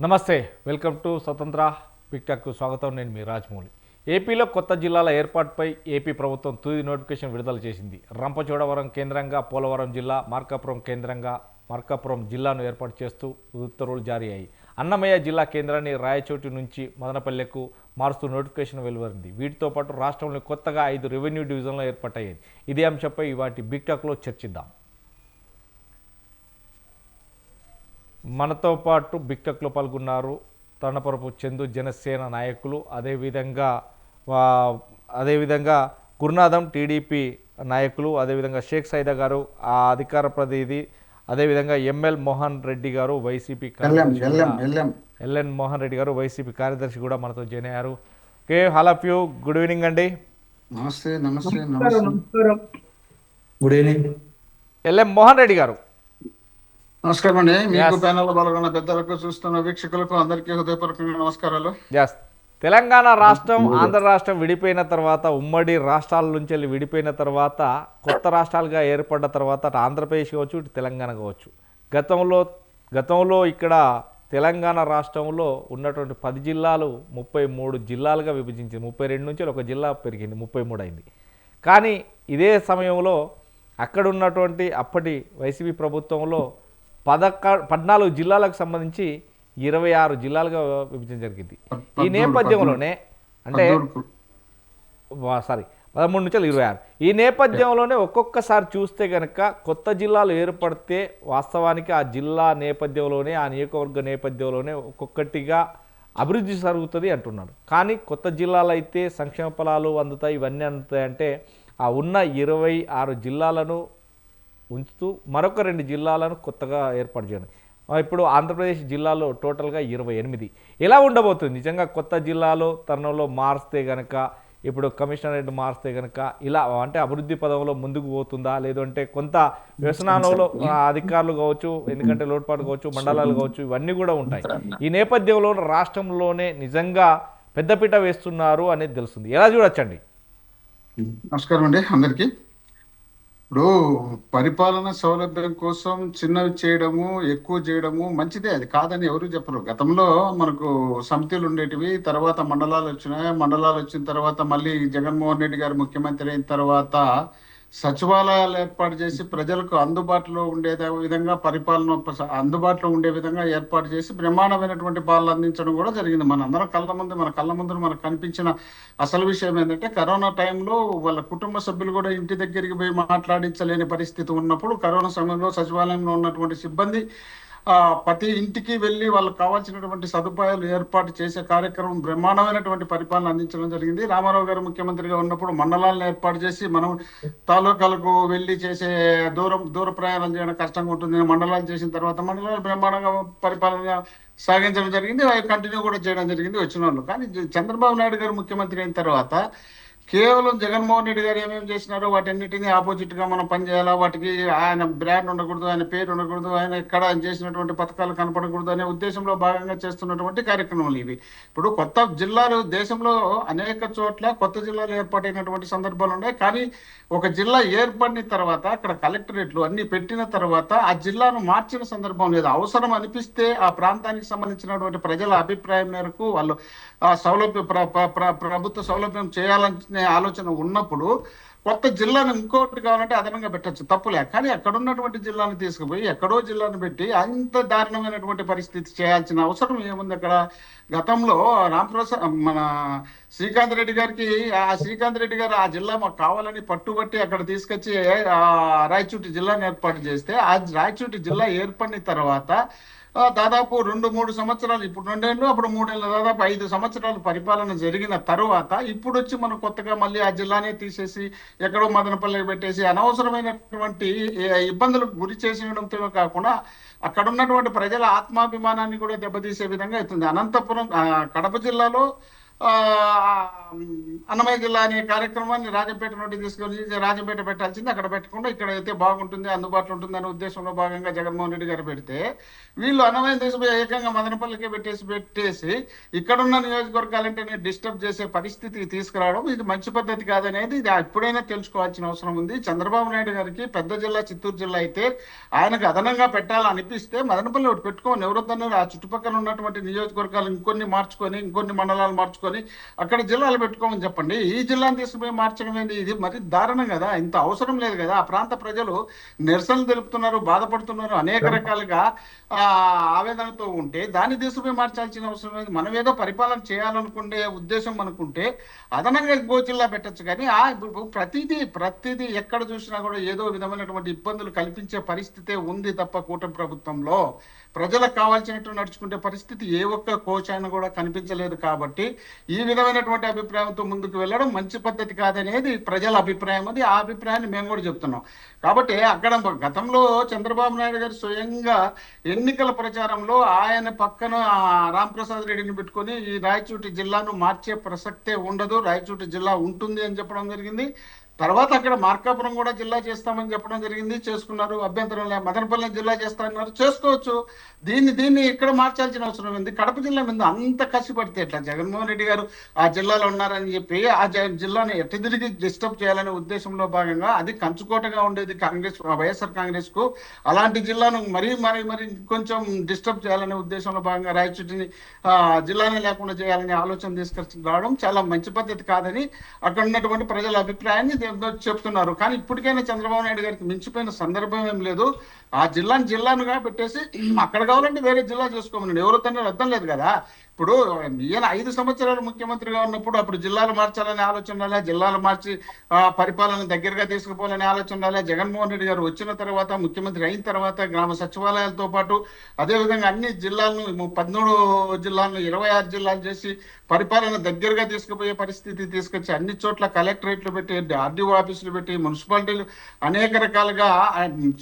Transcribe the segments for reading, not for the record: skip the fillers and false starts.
నమస్తే, welcome to స్వతంత్ర big టాక్కు స్వాగతం. నేను మీ రాజమౌళి. ఏపీలో కొత్త జిల్లాల ఏర్పాటుపై ఏపీ ప్రభుత్వం తుది నోటిఫికేషన్ విడుదల చేసింది. రంపచోడవరం కేంద్రంగా పోలవరం జిల్లా, మార్కాపురం కేంద్రంగా మార్కాపురం జిల్లాను ఏర్పాటు చేస్తూ ఉత్తర్వులు జారీ అయ్యాయి. అన్నమయ్య జిల్లా కేంద్రాన్ని రాయచోటి నుంచి మదనపల్లెకు మారుస్తూ నోటిఫికేషన్ వెలువరింది. వీటితో పాటు రాష్ట్రంలో కొత్తగా 5 రెవెన్యూ డివిజన్లు ఏర్పాటయ్యాయి. ఇదే అంశంపై వాటి బిగ్ టాక్లో చర్చిద్దాం. మనతో పాటు బిగ్ టాక్లో పాల్గొన్నారు తనపరపు చందు జనసేన నాయకులు, అదేవిధంగా గురునాథం టీడీపీ నాయకులు, అదేవిధంగా షేక్ సైదా గారు ఆ అధికార ప్రతినిధి, అదేవిధంగా ఎంఎల్ మోహన్ రెడ్డి గారు వైసీపీ కార్యదర్శి, ఎల్ఎన్ మోహన్ రెడ్డి గారు వైసీపీ కార్యదర్శి కూడా మనతో జాయిన్ అయ్యారు. Okay, all of you good evening అండి. నమస్తే నమస్తే నమస్కారం. Good evening. LM Mohan Reddy గారు నమస్కారం అండి. మీకు ప్యానెల్లో పాల్గొన్న పెద్దలకు, చూస్తున్న వీక్షకులకు అందరికీ హృదయపూర్వకంగా నమస్కారాలు. ఎస్, తెలంగాణ రాష్ట్రం ఆంధ్ర రాష్ట్రం విడిపోయిన తర్వాత, ఉమ్మడి రాష్ట్రాల నుంచి వెళ్ళి విడిపోయిన తర్వాత, కొత్త రాష్ట్రాలుగా ఏర్పడ్డ తర్వాత అటు ఆంధ్రప్రదేశ్ కావచ్చు, ఇటు తెలంగాణ కావచ్చు, గతంలో ఇక్కడ తెలంగాణ రాష్ట్రంలో ఉన్నటువంటి 10 జిల్లాలు 33 జిల్లాలుగా విభజించింది. 32 నుంచి ఒక జిల్లా పెరిగింది, 33 అయింది. కానీ ఇదే సమయంలో అక్కడ ఉన్నటువంటి అప్పటి వైసీపీ ప్రభుత్వంలో 14 జిల్లాలకు సంబంధించి 26 జిల్లాలుగా విభజన జరిగింది. ఈ నేపథ్యంలోనే అంటే 13 నుంచి 26, ఈ నేపథ్యంలోనే ఒక్కొక్కసారి చూస్తే కనుక కొత్త జిల్లాలు ఏర్పడితే వాస్తవానికి ఆ జిల్లా నేపథ్యంలోనే, ఆ నియోజకవర్గ నేపథ్యంలోనే ఒక్కొక్కటిగా అభివృద్ధి జరుగుతుంది అంటున్నారు. కానీ కొత్త జిల్లాలు అయితే సంక్షేమ ఫలాలు అందుతాయి, ఇవన్నీ అందుతాయంటే ఆ ఉన్న 26 జిల్లాలను ఉంచుతూ మరొక 2 జిల్లాలను కొత్తగా ఏర్పాటు చేయండి. ఇప్పుడు ఆంధ్రప్రదేశ్ జిల్లాలో టోటల్గా 28 ఎలా ఉండబోతుంది నిజంగా కొత్త జిల్లాలో తరుణంలో మారిస్తే కనుక, ఇప్పుడు కమిషనరేట్ మారిస్తే కనుక ఇలా అంటే అభివృద్ధి పదంలో ముందుకు పోతుందా, లేదంటే కొంత వ్యసనాలలో అధికారులు కావచ్చు, ఎందుకంటే లోటుపాటు కావచ్చు, మండలాలు కావచ్చు, ఇవన్నీ కూడా ఉంటాయి. ఈ నేపథ్యంలో రాష్ట్రంలోనే నిజంగా పెద్దపీట వేస్తున్నారు అనేది తెలుస్తుంది. ఎలా చూడొచ్చండి? నమస్కారం అండి అందరికీ. ఇప్పుడు పరిపాలన సౌలభ్యం కోసం చిన్నవి చేయడము, ఎక్కువ చేయడము మంచిదే, అది కాదని ఎవరు చెప్పరు. గతంలో మనకు సమితిలు ఉండేటివి, తర్వాత మండలాలు వచ్చినాయి. మండలాలు వచ్చిన తర్వాత మళ్ళీ జగన్మోహన్ రెడ్డి గారు ముఖ్యమంత్రి అయిన తర్వాత సచివాలయాలు ఏర్పాటు చేసి ప్రజలకు అందుబాటులో ఉండే విధంగా, పరిపాలన అందుబాటులో ఉండే విధంగా ఏర్పాటు చేసి బ్రహ్మాండమైనటువంటి పాలన అందించడం కూడా జరిగింది. మన కళ్ళ ముందు మనకు కనిపించిన అసలు విషయం ఏంటంటే, కరోనా టైంలో వాళ్ళ కుటుంబ సభ్యులు కూడా ఇంటి దగ్గరికి పోయి మాట్లాడించలేని పరిస్థితి ఉన్నప్పుడు, కరోనా సమయంలో సచివాలయంలో ఉన్నటువంటి సిబ్బంది ప్రతి ఇంటికి వెళ్ళి వాళ్ళకి కావాల్సినటువంటి సదుపాయాలు ఏర్పాటు చేసే కార్యక్రమం, బ్రహ్మాండమైనటువంటి పరిపాలన అందించడం జరిగింది. రామారావు గారు ముఖ్యమంత్రిగా ఉన్నప్పుడు మండలాలను ఏర్పాటు చేసి మనం తాలూకాలకు వెళ్ళి చేసే దూర ప్రయాణం చేయడం కష్టంగా ఉంటుంది. మండలాలు చేసిన తర్వాత మండలాలు బ్రహ్మాండంగా పరిపాలన సాగించడం జరిగింది, కంటిన్యూ కూడా చేయడం జరిగింది వచ్చిన వాళ్ళు. కానీ చంద్రబాబు నాయుడు గారు ముఖ్యమంత్రి అయిన తర్వాత కేవలం జగన్మోహన్ రెడ్డి గారు ఏమేమి చేసినారో వాటన్నిటినీ ఆపోజిట్ గా మనం పనిచేయాలా, వాటికి ఆయన బ్రాండ్ ఉండకూడదు, ఆయన పేరు ఉండకూడదు, ఆయన ఎక్కడ ఆయన చేసినటువంటి పథకాలు కనపడకూడదు అనే ఉద్దేశంలో భాగంగా చేస్తున్నటువంటి కార్యక్రమాలు ఇవి. ఇప్పుడు కొత్త జిల్లాలు దేశంలో అనేక చోట్ల కొత్త జిల్లాలు ఏర్పాటైనటువంటి సందర్భాలు ఉన్నాయి. కానీ ఒక జిల్లా ఏర్పడిన తర్వాత అక్కడ కలెక్టరేట్లు అన్ని పెట్టిన తర్వాత ఆ జిల్లాను మార్చిన సందర్భం లేదు. అవసరం అనిపిస్తే ఆ ప్రాంతానికి సంబంధించినటువంటి ప్రజల అభిప్రాయం మేరకు వాళ్ళు ఆ సౌలభ్యం ప్రభుత్వ సౌలభ్యం చేయాలనే ఆలోచన ఉన్నప్పుడు కొత్త జిల్లాను ఇంకోటి కావాలంటే అదనంగా పెట్టచ్చు, తప్పులే. కానీ అక్కడ ఉన్నటువంటి జిల్లాను తీసుకుపోయి ఎక్కడో జిల్లాను పెట్టి అంత దారుణమైనటువంటి పరిస్థితి చేయాల్సిన అవసరం ఏముంది అక్కడ? గతంలో రామప్రసాద్ మన శ్రీకాంత్ రెడ్డి గారికి, ఆ శ్రీకాంత్ రెడ్డి గారు ఆ జిల్లా మాకు కావాలని పట్టుబట్టి అక్కడ తీసుకొచ్చి రాయచోటి జిల్లాను ఏర్పాటు చేస్తే, ఆ రాయచోటి జిల్లా ఏర్పడిన తర్వాత దాదాపు 2-3 సంవత్సరాలు, ఇప్పుడు 2 ఏళ్ళు అప్పుడు 3 ఏళ్ళు, దాదాపు 5 సంవత్సరాలు పరిపాలన జరిగిన తర్వాత ఇప్పుడు వచ్చి మనం కొత్తగా మళ్ళీ ఆ జిల్లానే తీసేసి ఎక్కడో మదనపల్లికి పెట్టేసి అనవసరమైనటువంటి ఇబ్బందులకు గురి చేసేయడంతో కాకుండా అక్కడ ఉన్నటువంటి ప్రజల ఆత్మాభిమానాన్ని కూడా దెబ్బతీసే విధంగా అవుతుంది. అనంతపురం, కడప జిల్లాలో ఆ, అన్నమయ్య జిల్లా అనే కార్యక్రమాన్ని రాజంపేట నుండి తీసుకొని రాజంపేట పెట్టాల్సింది అక్కడ పెట్టకుండా ఇక్కడ అయితే బాగుంటుంది, అందుబాటులో ఉంటుంది అనే ఉద్దేశంలో భాగంగా జగన్మోహన్ రెడ్డి గారు పెడితే, వీళ్ళు అన్నమయ్య తీసుకుపోయి ఏకంగా మదనపల్లికే పెట్టేసి ఇక్కడున్న నియోజకవర్గాలంటే డిస్టర్బ్ చేసే పరిస్థితికి తీసుకురావడం ఇది మంచి పద్ధతి కాదనేది ఇది ఎప్పుడైనా తెలుసుకోవాల్సిన అవసరం ఉంది. చంద్రబాబు నాయుడు గారికి పెద్ద జిల్లా చిత్తూరు జిల్లా అయితే ఆయనకు అదనంగా పెట్టాలనిపిస్తే మదనపల్లి ఒకటి పెట్టుకోని ఎవరొద్దన్నారు. ఆ చుట్టుపక్కల ఉన్నటువంటి నియోజకవర్గాలు ఇంకొన్ని మార్చుకొని ఇంకొన్ని మండలాలు మార్చుకొని అక్కడ జిల్లాలు పెట్టుకోమని చెప్పండి. ఈ జిల్లాను తీసుకుపోయి మార్చడం ఏంది? ఇది మరి దారుణం కదా, ఇంత అవసరం లేదు కదా. ఆ ప్రాంత ప్రజలు నిరసనలు తెలుపుతున్నారు, బాధపడుతున్నారు, అనేక రకాలుగా ఆవేదనతో ఉంటే దాన్ని తీసుకుపోయి మార్చాల్సిన అవసరం లేదు. మనం ఏదో పరిపాలన చేయాలనుకునే ఉద్దేశం మనకుంటే అదనంగా ఇంకో జిల్లా పెట్టచ్చు. కానీ ప్రతిదీ ఎక్కడ చూసినా కూడా ఏదో విధమైనటువంటి ఇబ్బందులు కల్పించే పరిస్థితే ఉంది తప్ప కూటమి ప్రభుత్వంలో ప్రజలకు కావాల్సినట్టు నడుచుకునే పరిస్థితి ఏ ఒక్క కోశాన కూడా కనిపించలేదు. కాబట్టి ఈ విధమైనటువంటి అభిప్రాయంతో ముందుకు వెళ్ళడం మంచి పద్ధతి కాదనేది ప్రజల అభిప్రాయం. అది ఆ అభిప్రాయాన్ని మేము కూడా చెప్తున్నాం. కాబట్టి అక్కడ గతంలో చంద్రబాబు నాయుడు గారు స్వయంగా ఎన్నికల ప్రచారంలో ఆయన పక్కన రాంప్రసాద్ రెడ్డిని పెట్టుకొని ఈ రాయచోటి జిల్లాను మార్చే ప్రసక్తే ఉండదు, రాయచోటి జిల్లా ఉంటుంది అని చెప్పడం జరిగింది. తర్వాత అక్కడ మార్కాపురం కూడా జిల్లా చేస్తామని చెప్పడం జరిగింది, చేసుకున్నారు. అభ్యంతరం లేదు. మదనపల్లి జిల్లా చేస్తామన్నారు, చేసుకోవచ్చు. దీన్ని ఇక్కడ మార్చాల్సిన అవసరం ఉంది. కడప జిల్లా మీద అంత కసి పడితే ఎట్లా? జగన్మోహన్ రెడ్డి గారు ఆ జిల్లాలో ఉన్నారని చెప్పి ఆ జిల్లాను ఎట్టి తిరిగి డిస్టర్బ్ చేయాలనే ఉద్దేశంలో భాగంగా అది కంచుకోటగా ఉండేది వైఎస్ఆర్ కాంగ్రెస్ కు. అలాంటి జిల్లాను మరీ కొంచెం డిస్టర్బ్ చేయాలనే ఉద్దేశంలో భాగంగా రాయచోటిని జిల్లానే లేకుండా చేయాలనే ఆలోచన తీసుకొచ్చి రావడం చాలా మంచి పద్ధతి కాదని అక్కడ ఉన్నటువంటి ప్రజల అభిప్రాయాన్ని చెప్తున్నారు. కానీ ఇప్పటికైనా చంద్రబాబు నాయుడు గారికి మించిపోయిన సందర్భం ఏం లేదు. ఆ జిల్లానుగా పెట్టేసి అక్కడ కావాలంటే వేరే జిల్లా చేసుకోమని ఎవరు తన అర్థం లేదు కదా. ఇప్పుడు ఈయన 5 సంవత్సరాలు ముఖ్యమంత్రిగా ఉన్నప్పుడు అప్పుడు జిల్లాలు మార్చాలనే ఆలోచన రాలే, జిల్లాలు మార్చి పరిపాలన దగ్గరగా తీసుకుపోవాలనే ఆలోచన రాలే. జగన్మోహన్ రెడ్డి గారు వచ్చిన తర్వాత, ముఖ్యమంత్రి అయిన తర్వాత గ్రామ సచివాలయాలతో పాటు అదేవిధంగా అన్ని జిల్లాలను 13 జిల్లాలను 26 జిల్లాలు చేసి పరిపాలన దగ్గరగా తీసుకుపోయే పరిస్థితి తీసుకొచ్చి అన్ని చోట్ల కలెక్టరేట్లు పెట్టి, ఆర్డీఓ ఆఫీసులు పెట్టి, మున్సిపాలిటీలు అనేక రకాలుగా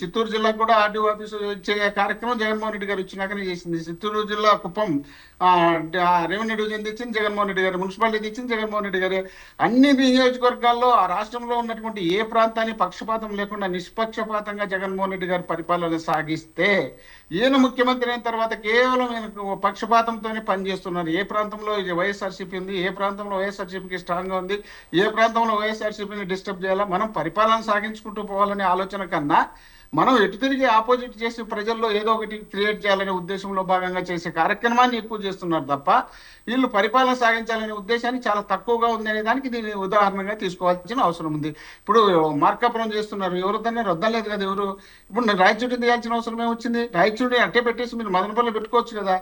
చిత్తూరు జిల్లా కూడా ఆర్డీఓ ఆఫీసు ఇచ్చే కార్యక్రమం జగన్మోహన్ రెడ్డి గారు వచ్చినాకనే చేసింది. చిత్తూరు జిల్లా కుప్పం రెవెన్యూ డివిజన్ తెచ్చింది జగన్మోహన్ రెడ్డి గారు, మున్సిపాలిటీ తెచ్చింది జగన్మోహన్ రెడ్డి గారు. అన్ని నియోజకవర్గాల్లో ఆ రాష్ట్రంలో ఉన్నటువంటి ఏ ప్రాంతాన్ని పక్షపాతం లేకుండా నిష్పక్షపాతంగా జగన్మోహన్ రెడ్డి గారు పరిపాలన సాగిస్తే, ఈయన ముఖ్యమంత్రి అయిన తర్వాత కేవలం ఈయనకు పక్షపాతంతోనే పనిచేస్తున్నారు. ఏ ప్రాంతంలో వైఎస్ఆర్సీపీ ఉంది, ఏ ప్రాంతంలో వైఎస్ఆర్సీపీకి స్ట్రాంగ్ గా ఉంది, ఏ ప్రాంతంలో వైఎస్ఆర్సీపీని డిస్టర్బ్ చేయాలా, మనం పరిపాలన సాగించుకుంటూ పోవాలనే ఆలోచన కన్నా మనం ఎటు తిరిగి ఆపోజిట్ చేసి ప్రజల్లో ఏదో ఒకటి క్రియేట్ చేయాలనే ఉద్దేశంలో భాగంగా చేసే కార్యక్రమాన్ని ఎక్కువ చేస్తున్నారు తప్ప వీళ్ళు పరిపాలన సాగించాలనే ఉద్దేశాన్ని చాలా తక్కువగా ఉంది అనే దానికి దీన్ని ఉదాహరణగా తీసుకోవాల్సిన అవసరం ఉంది. ఇప్పుడు మార్కాపురం చేస్తున్నారు, ఎవరు దాన్ని రద్దలేదు కదా. ఎవరు ఇప్పుడు రాయచోటి తీయాల్సిన అవసరం ఏమొచ్చింది? రాయచోటి అట్టే పెట్టేసి మీరు మదనపల్లి పెట్టుకోవచ్చు కదా.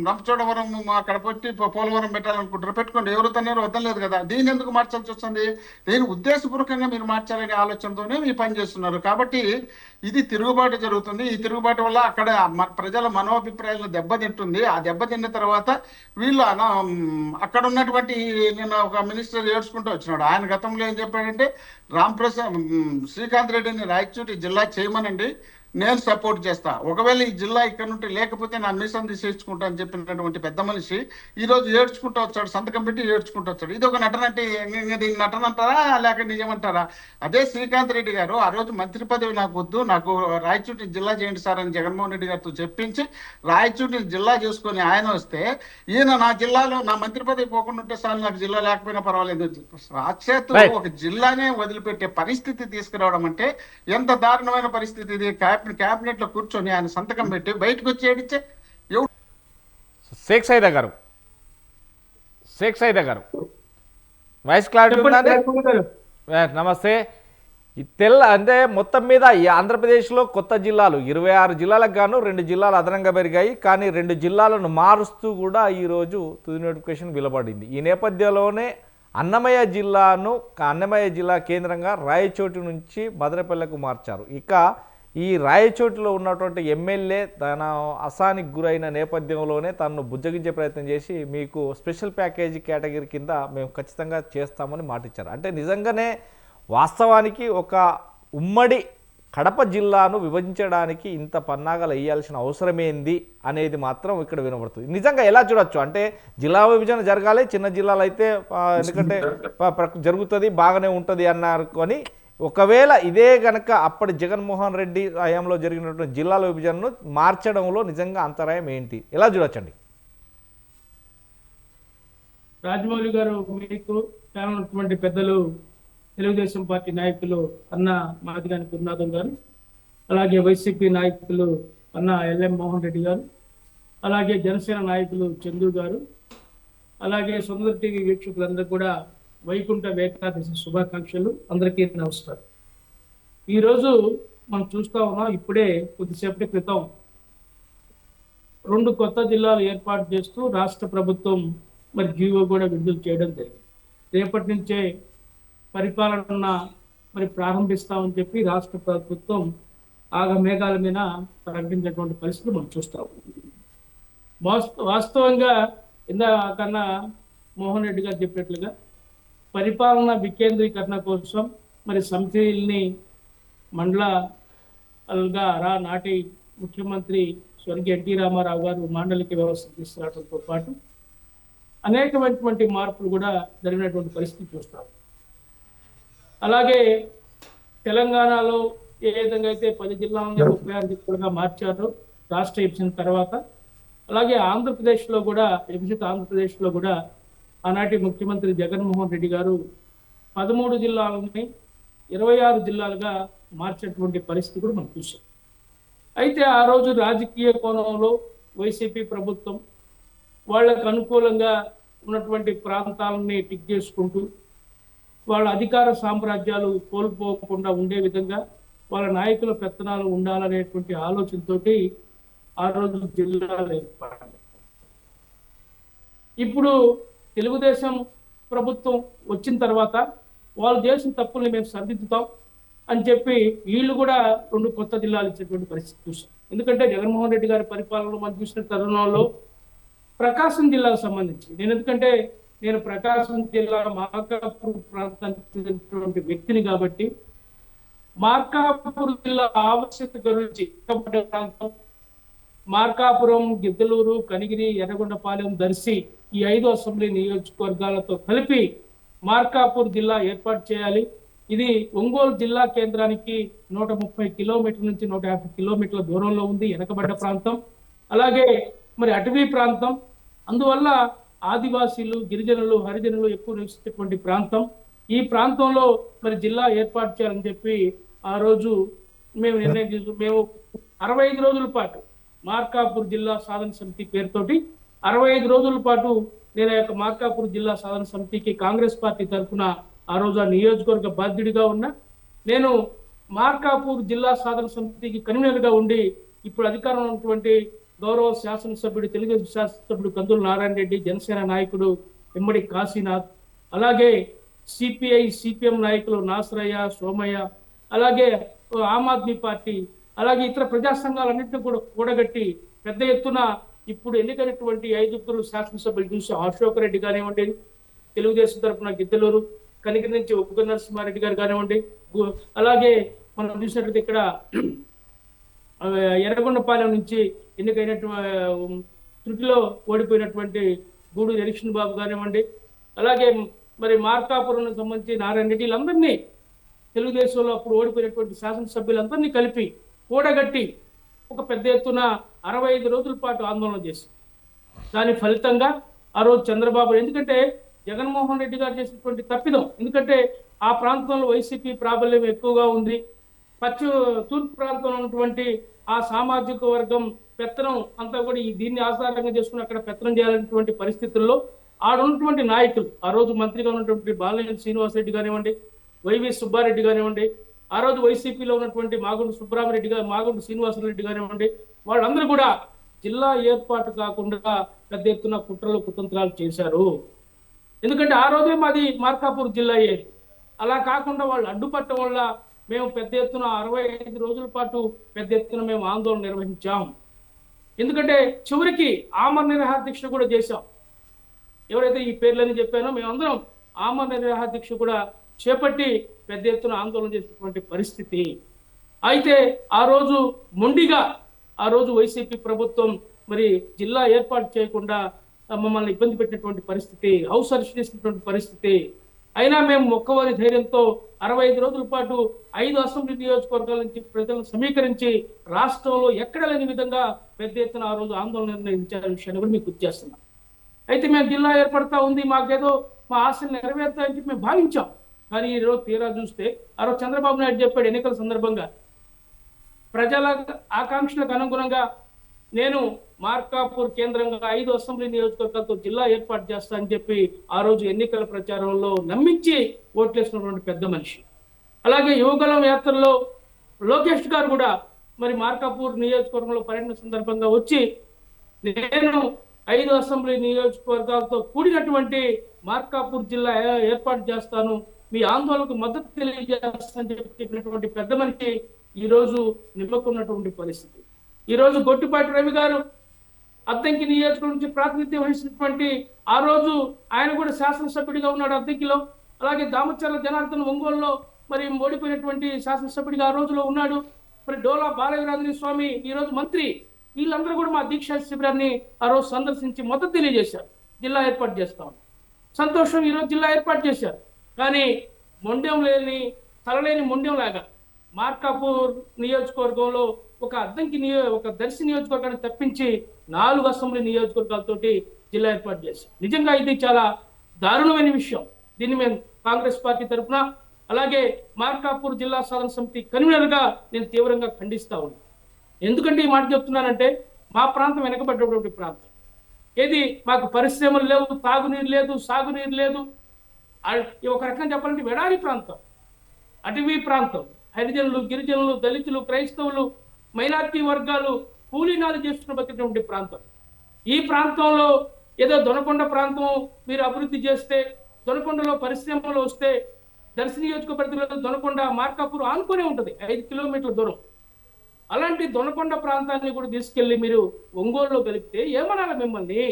రంపచోడవరం అక్కడ పెట్టి పోలవరం పెట్టాలనుకుంటారు, పెట్టుకోండి. ఎవరు దాన్ని వద్దలేదు కదా. దీన్ని ఎందుకు మార్చాల్సి వస్తుంది? దీన్ని ఉద్దేశపూర్వకంగా మీరు మార్చాలనే ఆలోచనతోనే మీరు పని చేస్తున్నారు. కాబట్టి ఇది తిరుగుబాటు జరుగుతుంది. ఈ తిరుగుబాటు వల్ల అక్కడ ప్రజల మనోభిప్రాయాలను దెబ్బతింటుంది. ఆ దెబ్బతిన్న తర్వాత వీళ్ళు అక్కడ ఉన్నటువంటి నిన్న ఒక మినిస్టర్ ఏడ్చుకుంటూ వచ్చినాడు. ఆయన గతంలో ఏం చెప్పాడంటే శ్రీకాంత్ రెడ్డిని రాయచోటి జిల్లా చేయమనండి, నేను సపోర్ట్ చేస్తా. ఒకవేళ ఈ జిల్లా ఇక్కడ నుండి లేకపోతే నా మిషన్ తీసేసుకుంటా అని చెప్పినటువంటి పెద్ద మనిషి ఈ రోజు ఏడ్చుకుంటూ వచ్చాడు, సంతకం పెట్టి ఏడ్చుకుంటూ వచ్చాడు. ఇది ఒక నటన అంటే దీన్ని నటన అంటారా లేక నిజమంటారా? అదే శ్రీకాంత్ రెడ్డి గారు ఆ రోజు మంత్రి పదవి నాకు వద్దు, నాకు రాయచోటి జిల్లా చేయండి సార్ అని జగన్మోహన్ రెడ్డి గారితో చెప్పించి రాయచోటి జిల్లా చేసుకొని ఆయన వస్తే, ఈయన నా జిల్లాలో నా మంత్రి పదవి పోకుండా ఉంటే సార్ నాకు జిల్లా లేకపోయినా పర్వాలేదు, సాక్షాత్తు ఒక జిల్లానే వదిలిపెట్టే పరిస్థితి తీసుకురావడం అంటే ఎంత దారుణమైన పరిస్థితి ఇది. క్యాబినెట్ లో కూర్చొని ఆయన సంతకం పెట్టి బయటకు వచ్చి ఏడిచ్చే షేక్ సైదా గారు వాయిస్ క్లారిటీ ఉందండి? నమస్తే. అంటే మొత్తం మీద ఈ ఆంధ్రప్రదేశ్లో కొత్త జిల్లాలు 26 జిల్లాలకు గాను 2 జిల్లాలు అదనంగా పెరిగాయి. కానీ 2 జిల్లాలను మారుస్తూ కూడా ఈరోజు తుది నోటిఫికేషన్ వెలువడింది. ఈ నేపథ్యంలోనే అన్నమయ్య జిల్లా కేంద్రంగా రాయచోటి నుంచి మదనపల్లెకు మార్చారు. ఇక ఈ రాయచోటిలో ఉన్నటువంటి ఎమ్మెల్యే తన అసానికి గురైన నేపథ్యంలోనే తనను బుజ్జగించే ప్రయత్నం చేసి మీకు స్పెషల్ ప్యాకేజీ కేటగిరీ కింద మేము ఖచ్చితంగా చేస్తామని మాటిచ్చారు. అంటే నిజంగానే వాస్తవానికి ఒక ఉమ్మడి కడప జిల్లాను విభజించడానికి ఇంత పన్నాగాలు వేయాల్సిన అవసరమేంది అనేది మాత్రం ఇక్కడ వినబడుతుంది. నిజంగా ఎలా చూడొచ్చు అంటే జిల్లా విభజన జరగాలి, చిన్న జిల్లాలు అయితే ఎందుకంటే జరుగుతుంది బాగానే ఉంటుంది అన్నారు. కానీ ఒకవేళ ఇదే గనక అప్పటి జగన్మోహన్ రెడ్డి హయాంలో జరిగినటువంటి జిల్లాల విభజనను మార్చడంలో నిజంగా అంతరాయం ఏంటి, ఎలా చూడొచ్చండి? రాజమౌళి గారు, మీకు ఉన్నటువంటి పెద్దలు తెలుగుదేశం పార్టీ నాయకులు అన్న మాదిగాని గురునాథం గారు, అలాగే వైసీపీ నాయకులు అన్న ఎల్ఎం మోహన్ రెడ్డి గారు, అలాగే జనసేన నాయకులు చందు గారు, అలాగే సుందర టీవీ వీక్షకులందరూ కూడా వైకుంఠ ఏకాదశి శుభాకాంక్షలు. అందరికీ నమస్కారం. ఈరోజు మనం చూస్తా ఉన్నాం, ఇప్పుడే కొద్దిసేపటి క్రితం 2 కొత్త జిల్లాలు ఏర్పాటు చేస్తూ రాష్ట్ర ప్రభుత్వం మరి జీవో కూడా విడుదల చేయడం జరిగింది. రేపటి నుంచే పరిపాలన మరి ప్రారంభిస్తామని చెప్పి రాష్ట్ర ప్రభుత్వం మేఘాల మీద ప్రకటించినటువంటి పరిస్థితి మనం చూస్తాం. వాస్తవంగా ఇందాకన్నా మోహన్ రెడ్డి గారు చెప్పినట్లుగా పరిపాలన వికేంద్రీకరణ కోసం మరి సమితిని మండలాలుగా నాటి ముఖ్యమంత్రి స్వర్గీయ ఎన్టీ రామారావు గారు మాండలిక వ్యవస్థ తీసుకురావడంతో పాటు అనేకమైనటువంటి మార్పులు కూడా జరిగినటువంటి పరిస్థితి చూస్తాం. అలాగే తెలంగాణలో ఏ విధంగా అయితే 10 జిల్లాలని 36 జిల్లాలుగా మార్చారో రాష్ట్ర విభజన తర్వాత, అలాగే ఆంధ్రప్రదేశ్లో కూడా విభజిత ఆంధ్రప్రదేశ్లో కూడా ఆనాటి ముఖ్యమంత్రి జగన్మోహన్ రెడ్డి గారు 13 జిల్లాలని 26 జిల్లాలుగా మార్చినటువంటి పరిస్థితి కూడా మనం చూసాం. అయితే ఆ రోజు రాజకీయ కోణంలో వైసీపీ ప్రభుత్వం వాళ్ళకు అనుకూలంగా ఉన్నటువంటి ప్రాంతాలని టిక్ చేసుకుంటూ వాళ్ళ అధికార సామ్రాజ్యాలు కోల్పోకుండా ఉండే విధంగా వాళ్ళ నాయకుల పెత్తనాలు ఉండాలనేటువంటి ఆలోచనతోటి ఆ రోజు జిల్లాలు ఏర్పడ్డాయి. ఇప్పుడు తెలుగుదేశం ప్రభుత్వం వచ్చిన తర్వాత వాళ్ళు చేసిన తప్పుల్ని మేము సరిదిద్దుతాం అని చెప్పి వీళ్ళు కూడా 2 కొత్త జిల్లాలు ఇచ్చేటువంటి పరిస్థితి చూసాం. ఎందుకంటే జగన్మోహన్ రెడ్డి గారి పరిపాలనలో మనం చూసిన తరుణంలో ప్రకాశం జిల్లాకు సంబంధించి నేను ప్రకాశం జిల్లా మార్కాపూర్ ప్రాంతానికి చెందినటువంటి వ్యక్తిని కాబట్టి మార్కాపూర్ జిల్లా ఆవశ్యకత గురించి ప్రాంతం మార్కాపురం, గిద్దలూరు, కనిగిరి, ఎర్రగొండపాలెం, దర్శి ఈ 5 అసెంబ్లీ నియోజకవర్గాలతో కలిపి మార్కాపూర్ జిల్లా ఏర్పాటు చేయాలి. ఇది ఒంగోలు జిల్లా కేంద్రానికి 130 కిలోమీటర్ల నుంచి 150 కిలోమీటర్ల దూరంలో ఉంది. వెనకబడ్డ ప్రాంతం, అలాగే మరి అటవీ ప్రాంతం. అందువల్ల ఆదివాసీలు, గిరిజనులు, హరిజనులు ఎక్కువ నివసించేటువంటి ప్రాంతం. ఈ ప్రాంతంలో మరి జిల్లా ఏర్పాటు చేయాలని చెప్పి ఆ రోజు మేము నిర్ణయం తీసుకున్నాం. మేము 65 రోజుల పాటు మార్కాపూర్ జిల్లా సాధన సమితి పేరుతోటి 65 రోజుల పాటు నేను ఆ యొక్క మార్కాపూర్ జిల్లా సాధన సమితికి కాంగ్రెస్ పార్టీ తరఫున ఆ రోజు ఆ నియోజకవర్గ బాధ్యుడిగా ఉన్నా. నేను మార్కాపూర్ జిల్లా సాధన సమితికి కన్వీనర్గా ఉండి ఇప్పుడు అధికారంలో ఉన్నటువంటి గౌరవ శాసనసభ్యుడు, తెలుగుదేశం శాసనసభ్యుడు కందుల నారాయణ రెడ్డి, జనసేన నాయకుడు వెమ్మడి కాశీనాథ్, అలాగే సిపిఐ, సిపిఎం నాయకులు నాసరయ్య, సోమయ్య, అలాగే ఆమ్ ఆద్మీ పార్టీ, అలాగే ఇతర ప్రజా సంఘాలన్నింటినీ కూడా కూడగట్టి పెద్ద ఎత్తున ఇప్పుడు ఎన్నికైనటువంటి 5 శాసనసభ్యులు చూసి అశోక్ రెడ్డి కానివ్వండి, తెలుగుదేశం తరఫున గిద్దలూరు, కనిగిరి నుంచి ఉగ్గు నరసింహారెడ్డి గారు కానివ్వండి, అలాగే మనం చూసినట్లయితే ఇక్కడ ఎర్రగొండపాలెం నుంచి ఎన్నికైనటువంటి త్రుటిలో ఓడిపోయినటువంటి గూడూరు ఎలక్షన్ బాబు కానివ్వండి, అలాగే మరి మార్కాపురం సంబంధించి నారాయణ రెడ్డి, వీళ్ళందరినీ తెలుగుదేశంలో అప్పుడు ఓడిపోయినటువంటి శాసనసభ్యులందరినీ కలిపి కూడగట్టి ఒక పెద్ద ఎత్తున 65 రోజుల పాటు ఆందోళన చేసి దాని ఫలితంగా ఆ రోజు చంద్రబాబు, ఎందుకంటే జగన్మోహన్ రెడ్డి గారు చేసినటువంటి తప్పిదం, ఎందుకంటే ఆ ప్రాంతంలో వైసీపీ ప్రాబల్యం ఎక్కువగా ఉంది. తూర్పు ప్రాంతంలో ఉన్నటువంటి ఆ సామాజిక వర్గం పెత్తనం అంతా కూడా దీన్ని ఆధారంగా చేసుకుని అక్కడ పెత్తనం చేయాలనేటువంటి పరిస్థితుల్లో ఆడున్నటువంటి నాయకులు, ఆ రోజు మంత్రిగా ఉన్నటువంటి బాలినేని శ్రీనివాసరెడ్డి కానివ్వండి, వైవి సుబ్బారెడ్డి కానివ్వండి, ఆ రోజు వైసీపీలో ఉన్నటువంటి మాగుండు సుబ్రహ్మరెడ్డి గారు, మాగుండు శ్రీనివాసరెడ్డి కానివ్వండి, వాళ్ళందరూ కూడా జిల్లా ఏర్పాటు కాకుండా పెద్ద ఎత్తున కుట్రలు కుతంత్రాలు చేశారు. ఎందుకంటే ఆ రోజే మాది మార్కాపూర్ జిల్లా అయ్యేది. అలా కాకుండా వాళ్ళు అడ్డుపట్టడం వల్ల మేము పెద్ద ఎత్తున 65 రోజుల పాటు పెద్ద ఎత్తున మేము ఆందోళన నిర్వహించాం. ఎందుకంటే చివరికి ఆమరణ నిరాహార దీక్ష కూడా చేశాం. ఎవరైతే ఈ పేర్లని చెప్పానో మేమందరం ఆమరణ నిరాహార దీక్ష కూడా చేపట్టి పెద్ద ఎత్తున ఆందోళన చేసినటువంటి పరిస్థితి. అయితే ఆ రోజు మొండిగా ఆ రోజు వైసీపీ ప్రభుత్వం మరి జిల్లా ఏర్పాటు చేయకుండా మమ్మల్ని ఇబ్బంది పెట్టినటువంటి పరిస్థితి, హౌస్ అరెస్ట్ చేసినటువంటి పరిస్థితి. అయినా మేము మొక్కవని ధైర్యంతో 65 రోజుల పాటు 5 అసెంబ్లీ నియోజకవర్గాల నుంచి ప్రజలను సమీకరించి రాష్ట్రంలో ఎక్కడ లేని విధంగా పెద్ద ఎత్తున ఆ రోజు ఆందోళన నిర్ణయించారు విషయాన్ని కూడా మీకు గుర్తు చేస్తున్నాం. అయితే మేము జిల్లా ఏర్పడతా ఉంది, మాకేదో మా ఆశలు నెరవేరుతాయని చెప్పి మేము భావించాం. కానీ ఈ రోజు తీరా చూస్తే ఆ రోజు చంద్రబాబు నాయుడు చెప్పాడు ఎన్నికల సందర్భంగా, ప్రజల ఆకాంక్షలకు అనుగుణంగా నేను మార్కాపూర్ కేంద్రంగా 5 అసెంబ్లీ నియోజకవర్గాలతో జిల్లా ఏర్పాటు చేస్తా అని చెప్పి ఆ రోజు ఎన్నికల ప్రచారంలో నమ్మించి ఓట్లేసినటువంటి పెద్ద మనిషి. అలాగే యువగలం యాత్రలో లోకేష్ గారు కూడా మరి మార్కాపూర్ నియోజకవర్గంలో పర్యటన సందర్భంగా వచ్చి నేను 5 అసెంబ్లీ నియోజకవర్గాలతో కూడినటువంటి మార్కాపూర్ జిల్లా ఏర్పాటు చేస్తాను, మీ ఆందోళనకు మద్దతు తెలియజేస్తానని చెప్పినటువంటి పెద్ద మనిషి ఈ రోజు నిలబడుకున్నటువంటి పరిస్థితి. ఈ రోజు గొట్టిపాటి రవి గారు అద్దంకి నియోజకవర్గం నుంచి ప్రాతినిధ్యం వహించినటువంటి ఆ రోజు ఆయన కూడా శాసనసభ్యుడిగా ఉన్నాడు అద్దంకిలో. అలాగే దామచర్ల జనార్దన్ ఒంగోలులో మరి ఓడిపోయినటువంటి శాసనసభ్యుడిగా ఆ రోజులో ఉన్నాడు. మరి డోలా బాలవీరాంజనేయ స్వామి ఈ రోజు మంత్రి. వీళ్ళందరూ కూడా మా దీక్షా శిబిరాన్ని ఆ రోజు సందర్శించి మద్దతు తెలియజేశారు, జిల్లా ఏర్పాటు చేస్తాం. సంతోషం, ఈరోజు జిల్లా ఏర్పాటు చేశారు. కానీ మొండెం లేని తలలేని మొండెం లాగా మార్కాపూర్ నియోజకవర్గంలో ఒక దర్శి నియోజకవర్గాన్ని తప్పించి 4 అసెంబ్లీ నియోజకవర్గాలతోటి జిల్లా ఏర్పాటు చేశారు. నిజంగా ఇది చాలా దారుణమైన విషయం. దీన్ని మేము కాంగ్రెస్ పార్టీ తరఫున అలాగే మార్కాపూర్ జిల్లా సాధన సమితి కన్వీనర్గా నేను తీవ్రంగా ఖండిస్తా ఉన్నాను. ఎందుకంటే ఈ మాట చెప్తున్నానంటే మా ప్రాంతం వెనకబడ్డటువంటి ప్రాంతం. ఏది మాకు పరిశ్రమలు లేవు, తాగునీరు లేదు, సాగునీరు లేదు. ఒక రకంగా చెప్పాలంటే ఎడారి ప్రాంతం, అటవీ ప్రాంతం. హరిజనులు, గిరిజనులు, దళితులు, క్రైస్తవులు, మైనార్టీ వర్గాలు కూలీనాలు చేస్తున్న బతికినటువంటి ప్రాంతం. ఈ ప్రాంతంలో ఏదో దొనకొండ ప్రాంతం మీరు అభివృద్ధి చేస్తే, దొనకొండలో పరిశ్రమలు వస్తే, దర్శి నియోజకవర్గంలో దొనకొండ మార్కాపూర్ ఆనుకునే ఉంటుంది 5 కిలోమీటర్ల దూరం. అలాంటి దొనకొండ ప్రాంతాన్ని కూడా తీసుకెళ్లి మీరు ఒంగోలులో కలిపితే ఏమనాలి మిమ్మల్ని?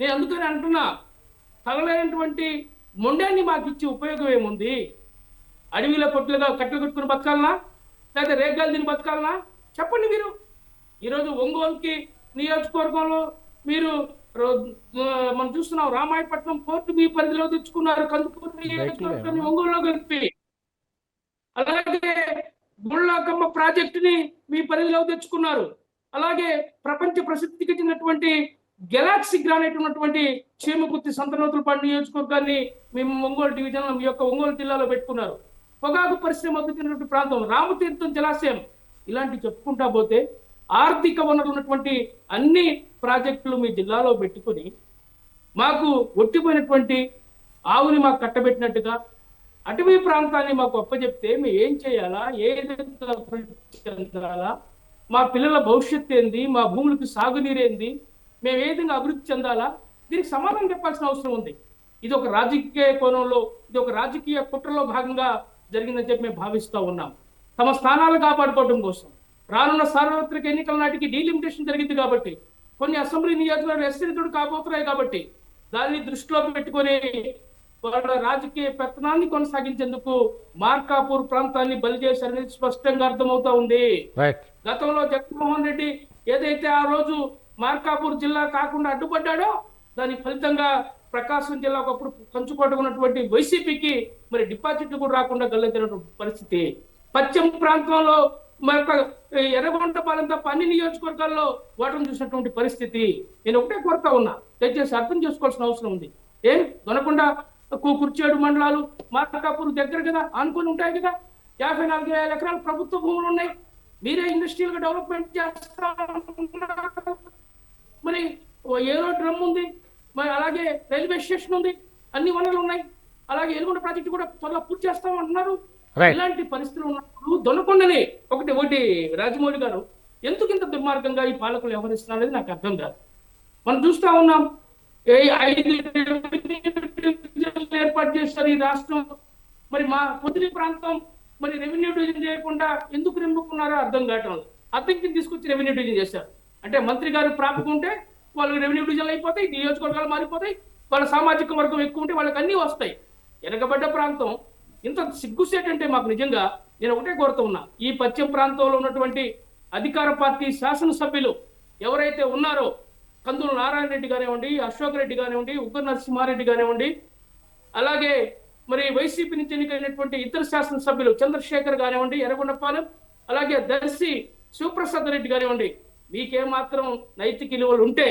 నేను అందుకని అంటున్నా, తగలైనటువంటి మొండాన్ని మాకు ఇచ్చి ఉపయోగం ఏముంది? అడవిలో పొట్టులుగా కట్టలు కట్టుకుని బతకాలనా, లేదా రేగాలు తిని బతకాలనా? చెప్పండి మీరు. ఈరోజు ఒంగోలుకి నియోజకవర్గంలో మీరు మనం చూస్తున్నాం, రామాయపట్నం పోర్టు మీ పరిధిలో తెచ్చుకున్నారు, కందుకూరు నియోజకవర్గాన్ని ఒంగోలులో కలిపి. అలాగే గుళ్ళకమ్మ ప్రాజెక్టుని మీ పరిధిలో తెచ్చుకున్నారు. అలాగే ప్రపంచ ప్రసిద్ధికి చెందినటువంటి గెలాక్సీ గ్రానైట్ ఉన్నటువంటి చీమకుర్తి సంతనోతులపాడు నియోజకవర్గాన్ని మేము ఒంగోలు డివిజన్ మీ యొక్క ఒంగోలు జిల్లాలో పెట్టుకున్నారు. పొగాకు పరిశ్రమ అభివృద్ధి ప్రాంతం, రామతీర్థం జలాశయం, ఇలాంటి చెప్పుకుంటా పోతే ఆర్థిక వనరులు ఉన్నటువంటి అన్ని ప్రాజెక్టులు మీ జిల్లాలో పెట్టుకుని మాకు ఒట్టిపోయినటువంటి ఆవుని మాకు కట్టబెట్టినట్టుగా అటవీ ప్రాంతాన్ని మాకు అప్పచెప్తే మేము ఏం చేయాలా? ఏ విధంగా అభివృద్ధి చెందాలా? మా పిల్లల భవిష్యత్తు ఏంది? మా భూములకు సాగునీరేంది? మేము ఏ విధంగా అభివృద్ధి చెందాలా? దీనికి సమాధానం చెప్పాల్సిన అవసరం ఉంది. ఇది ఒక రాజకీయ కోణంలో, ఇది ఒక రాజకీయ కుట్రలో భాగంగా జరిగిందని చెప్పి మేము భావిస్తూ ఉన్నాం. తమ స్థానాలు కాపాడుకోవడం కోసం రానున్న సార్వత్రిక ఎన్నికల నాటికి డీలిమిటేషన్ జరిగింది కాబట్టి, కొన్ని అసెంబ్లీ నియోజకవర్గాలు ఎస్సీలతో కాబోతున్నాయి కాబట్టి దాన్ని దృష్టిలో పెట్టుకొని వాళ్ళ రాజకీయ పెత్తనాన్ని కొనసాగించేందుకు మార్కాపూర్ ప్రాంతాన్ని బలి చేశారని స్పష్టంగా అర్థమవుతా ఉంది. గతంలో జగన్మోహన్ రెడ్డి ఏదైతే ఆ రోజు మార్కాపూర్ జిల్లా కాకుండా అడ్డుపడ్డాడో దాని ఫలితంగా ప్రకాశం జిల్లా ఒకప్పుడు కంచుకోట ఉన్నటువంటి వైసీపీకి మరి డిపాజిట్లు కూడా రాకుండా గల్లెత్తినటువంటి పరిస్థితి. పశ్చిమ ప్రాంతంలో మరొక ఎర్రగొండపాలెం తప్ప అన్ని నియోజకవర్గాల్లో ఓటమి చూసినటువంటి పరిస్థితి. నేను ఒకటే కోరుతా ఉన్నా, దయచేసి అర్థం చేసుకోవాల్సిన అవసరం ఉంది. ఏం దొనకొండ, కుర్చేడు మండలాలు మార్కాపూర్ దగ్గర కదా, ఆనుకొని ఉంటాయి కదా. 54,000 ఎకరాలు ప్రభుత్వ భూములు ఉన్నాయి. మీరే ఇండస్ట్రియల్ గా డెవలప్మెంట్ చేస్తా, మరి ఏరో డ్రమ్ ఉంది, మరి అలాగే రైల్వే స్టేషన్ ఉంది, అన్ని వనరులు ఉన్నాయి. అలాగే ఎలుగొండ ప్రాజెక్టు కూడా త్వరలో పూర్తి చేస్తామంటున్నారు. ఇలాంటి పరిస్థితులు ఉన్నప్పుడు దొనకొండని ఒకటి రాజమౌళి గారు ఎందుకు ఇంత దుర్మార్గంగా ఈ పాలకులు వ్యవహరిస్తున్నారు అనేది నాకు అర్థం కాదు. మనం చూస్తా ఉన్నాం, 5 ఏర్పాటు చేస్తారు ఈ రాష్ట్రం. మరి మా పొదిలి ప్రాంతం మరి రెవెన్యూ డివిజన్ చేయకుండా ఎందుకు నింపుకున్నారో అర్థం కావటం. అద్దెకి తీసుకొచ్చి రెవెన్యూ డివిజన్ చేశారు. అంటే మంత్రి గారు ప్రాపుకుంటే వాళ్ళకి రెవెన్యూ డివిజన్లు అయిపోతాయి, నియోజకవర్గాలు మారిపోతాయి, వాళ్ళ సామాజిక వర్గం ఎక్కువ ఉంటే వాళ్ళకి అన్నీ వస్తాయి. వెనకబడ్డ ప్రాంతం ఇంత సిగ్గుసేట్ అంటే మాకు నిజంగా నేను ఒకటే కోరుతూ ఉన్నా, ఈ పశ్చిమ ప్రాంతంలో ఉన్నటువంటి అధికార పార్టీ శాసనసభ్యులు ఎవరైతే ఉన్నారో, కందుల నారాయణ రెడ్డి కానివ్వండి, అశోక్ రెడ్డి కానివ్వండి, ఉగ్ర నరసింహారెడ్డి కానివ్వండి, అలాగే మరి వైసీపీ నుంచి ఎన్నికైనటువంటి ఇతర శాసనసభ్యులు చంద్రశేఖర్ కానివ్వండి, ఎర్రగొండపాలెం, అలాగే దర్శి శివప్రసాద్ రెడ్డి కానివ్వండి, మీకేమాత్రం నైతిక విలువలు ఉంటే,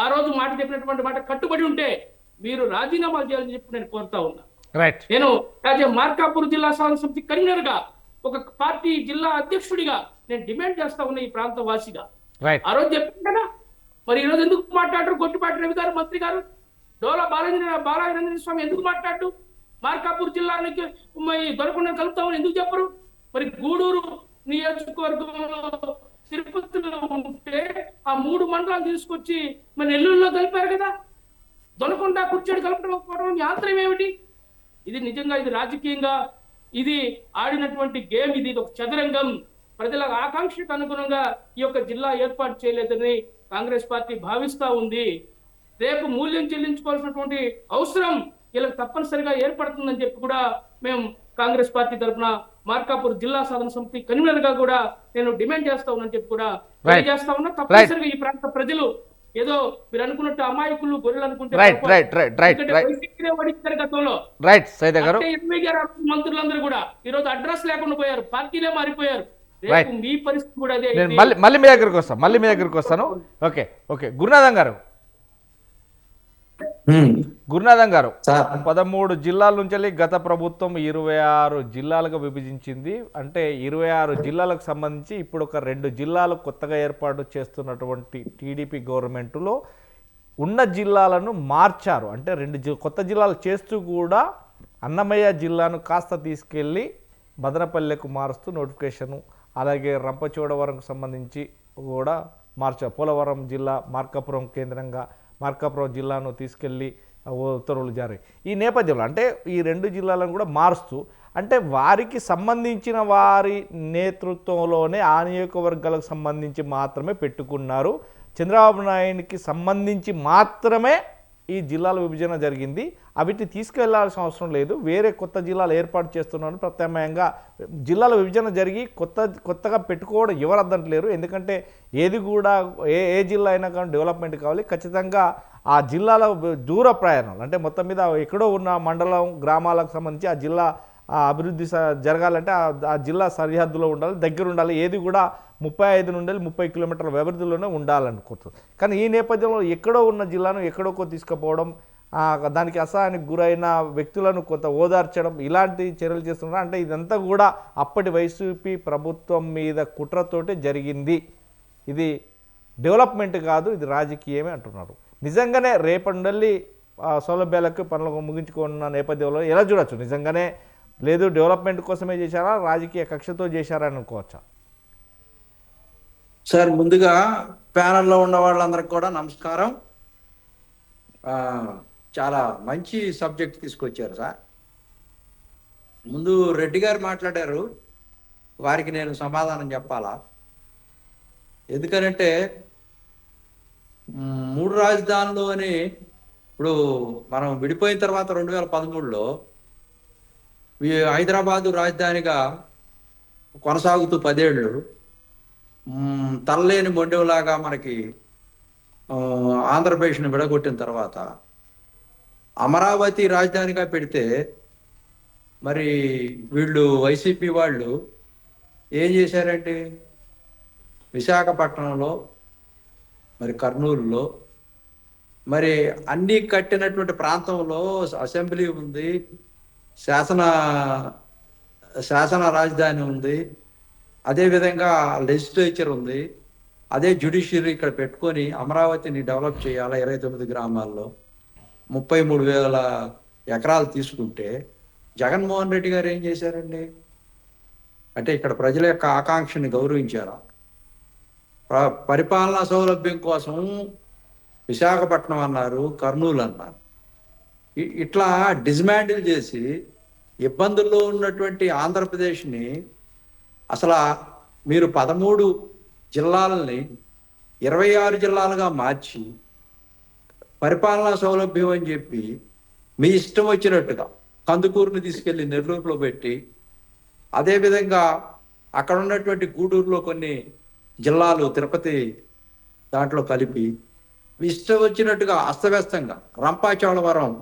ఆ రోజు మాట చెప్పినటువంటి మాట కట్టుబడి ఉంటే మీరు రాజీనామా చేయాలని చెప్పి నేను కోరుతా ఉన్నా. రైట్. నేను యాజ్ మార్కాపూర్ జిల్లా సాధన సమితి కన్వీనర్ గా, ఒక పార్టీ జిల్లా అధ్యక్షుడిగా నేను డిమాండ్ చేస్తా ఉన్నా, ఈ ప్రాంత వాసిగా. రైట్. ఆ రోజు చెప్పాను కదా, మరి ఈ రోజు ఎందుకు మాట్లాడరు గొట్టిపాటి రవి గారు, మంత్రి గారు, డోలా బాలాజీ స్వామి ఎందుకు మాట్లాడు? మార్కాపూర్ జిల్లానికి దొరకకుండా కలుపుతామని ఎందుకు చెప్పరు? మరి గూడూరు నియోజకవర్గంలో తిరుపతిలో ఉంటే ఆ 3 మండలాలు తీసుకొచ్చి మరి నెల్లూరులో కలిపారు కదా. దొనకొండ కూర్చొని కలపడం యాంత్రం ఏమిటి? ఇది నిజంగా ఇది రాజకీయంగా ఇది ఆడినటువంటి గేమ్, ఇది ఒక చదరంగం. ప్రజల ఆకాంక్షకు అనుగుణంగా ఈ యొక్క జిల్లా ఏర్పాటు చేయలేదని కాంగ్రెస్ పార్టీ భావిస్తా ఉంది. రేపు మూల్యం చెల్లించుకోవాల్సినటువంటి అవసరం వీళ్ళకి తప్పనిసరిగా ఏర్పడుతుందని చెప్పి కూడా మేము కాంగ్రెస్ పార్టీ తరఫున మార్కాపూర్ జిల్లా సాధన సమితి కన్వీనర్ గా కూడా నేను డిమాండ్ చేస్తా ఉన్నాను చెప్పి కూడా తెలియజేస్తా ఉన్నా. తప్పనిసరిగా ఈ ప్రాంత ప్రజలు ఏదో మీరు అనుకున్నట్టు అమాయకులు గొర్రెలు అనుకుంటే గతంలో మంత్రులందరూ కూడా ఈ రోజు అడ్రస్ లేకుండా పోయారు, పార్టీలే మారిపోయారు. మీ పరిస్థితి కూడా అదే. మళ్ళీ మీ దగ్గరకు వస్తాను. ఓకే ఓకే గురునాథం గారు 13 జిల్లాల నుంచి గత ప్రభుత్వం 26 జిల్లాలుగా విభజించింది. అంటే 26 జిల్లాలకు సంబంధించి ఇప్పుడు ఒక 2 జిల్లాలు కొత్తగా ఏర్పాటు చేస్తున్నటువంటి టీడీపీ గవర్నమెంట్లో ఉన్న జిల్లాలను మార్చారు. అంటే 2 కొత్త జిల్లాలు చేస్తూ కూడా అన్నమయ్య జిల్లాను కాస్త తీసుకెళ్ళి మదనపల్లెకు మారుస్తూ నోటిఫికేషను, అలాగే రంపచోడవరంకు సంబంధించి కూడా మార్చారు. పోలవరం జిల్లా మార్కాపురం కేంద్రంగా మార్కాపురం జిల్లాను తీసుకెళ్ళి ఉత్తర్వులు జారీ. ఈ నేపథ్యంలో అంటే ఈ 2 జిల్లాలను కూడా మారుస్తూ, అంటే వారికి సంబంధించిన వారి నేతృత్వంలోనే ఆ నియోజకవర్గాలకు సంబంధించి మాత్రమే పెట్టుకున్నారు. చంద్రబాబు నాయుడికి సంబంధించి మాత్రమే ఈ జిల్లాల విభజన జరిగింది. అవిటిని తీసుకెళ్లాల్సిన అవసరం లేదు, వేరే కొత్త జిల్లాలు ఏర్పాటు చేస్తున్నాను. ప్రత్యామ్నాయంగా జిల్లాల విభజన జరిగి కొత్తగా పెట్టుకోవడం ఎవరు అద్దంటలేరు. ఎందుకంటే ఏది కూడా ఏ జిల్లా అయినా కానీ డెవలప్మెంట్ కావాలి. ఖచ్చితంగా ఆ జిల్లాల దూర ప్రయాణాలు, అంటే మొత్తం మీద ఎక్కడో ఉన్న మండలం గ్రామాలకు సంబంధించి ఆ జిల్లా అభివృద్ధి జరగాలంటే ఆ జిల్లా సరిహద్దులో ఉండాలి, దగ్గర ఉండాలి. ఏది కూడా 35 నుండి 30 కిలోమీటర్ల వ్యవధిలోనే ఉండాలనుకుంటుంది. కానీ ఈ నేపథ్యంలో ఎక్కడో ఉన్న జిల్లాను ఎక్కడోకో తీసుకుపోవడం, దానికి అసహాయానికి గురైన వ్యక్తులను కొంత ఓదార్చడం, ఇలాంటి చర్యలు చేస్తున్నారు. అంటే ఇదంతా కూడా అప్పటి వైసీపీ ప్రభుత్వం మీద కుట్రతోటే జరిగింది. ఇది డెవలప్మెంట్ కాదు, ఇది రాజకీయమే అంటున్నారు. నిజంగానే రేపటి నుండి సౌలభ్యాలకు పనులు ముగించుకున్న నేపథ్యంలో ఎలా చూడొచ్చు? నిజంగానే లేదు డెవలప్మెంట్ కోసమే చేశారా, రాజకీయ కక్షతో చేశారా అనుకోవచ్చా? సార్, ముందుగా ప్యానల్లో ఉన్న వాళ్ళందరికీ కూడా నమస్కారం. చాలా మంచి సబ్జెక్ట్ తీసుకొచ్చారు సార్. ముందు రెడ్డి గారు మాట్లాడారు, వారికి నేను సమాధానం చెప్పాలా? ఎందుకనంటే 3 రాజధానులు అని ఇప్పుడు మనం విడిపోయిన తర్వాత 2013లో హైదరాబాదు రాజధానిగా కొనసాగుతూ 10 ఏళ్ళు తనలేని మొండెంలాగా మనకి ఆంధ్రప్రదేశ్ని విడగొట్టిన తర్వాత అమరావతి రాజధానిగా పెడితే మరి వీళ్ళు వైసీపీ వాళ్ళు ఏం చేశారంటే విశాఖపట్నంలో, మరి కర్నూలులో, మరి అన్నీ కట్టినటువంటి ప్రాంతంలో అసెంబ్లీ ఉంది, శాసన రాజధాని ఉంది, అదేవిధంగా లెజిస్లేచర్ ఉంది, అదే జ్యుడిషియరీ ఇక్కడ పెట్టుకొని అమరావతిని డెవలప్ చేయాలి. 29 గ్రామాల్లో 33,000 ఎకరాలు తీసుకుంటే జగన్మోహన్ రెడ్డి గారు ఏం చేశారండి? అంటే ఇక్కడ ప్రజల యొక్క ఆకాంక్షని గౌరవించారా? పరిపాలనా సౌలభ్యం కోసం విశాఖపట్నం అన్నారు, కర్నూలు అన్నారు. ఇట్లా డిస్మాండిల్ చేసి ఇబ్బందుల్లో ఉన్నటువంటి ఆంధ్రప్రదేశ్ని అసలు మీరు 13 జిల్లాలని 26 జిల్లాలుగా మార్చి పరిపాలనా సౌలభ్యం అని చెప్పి మీ ఇష్టం వచ్చినట్టుగా కందుకూరుని తీసుకెళ్లి నెల్లూరులో పెట్టి అదేవిధంగా అక్కడ ఉన్నటువంటి గూడూరులో కొన్ని జిల్లాలు తిరుపతి దాంట్లో కలిపి ఇష్టం వచ్చినట్టుగా అస్తవ్యస్తంగా రంపాచోడవరం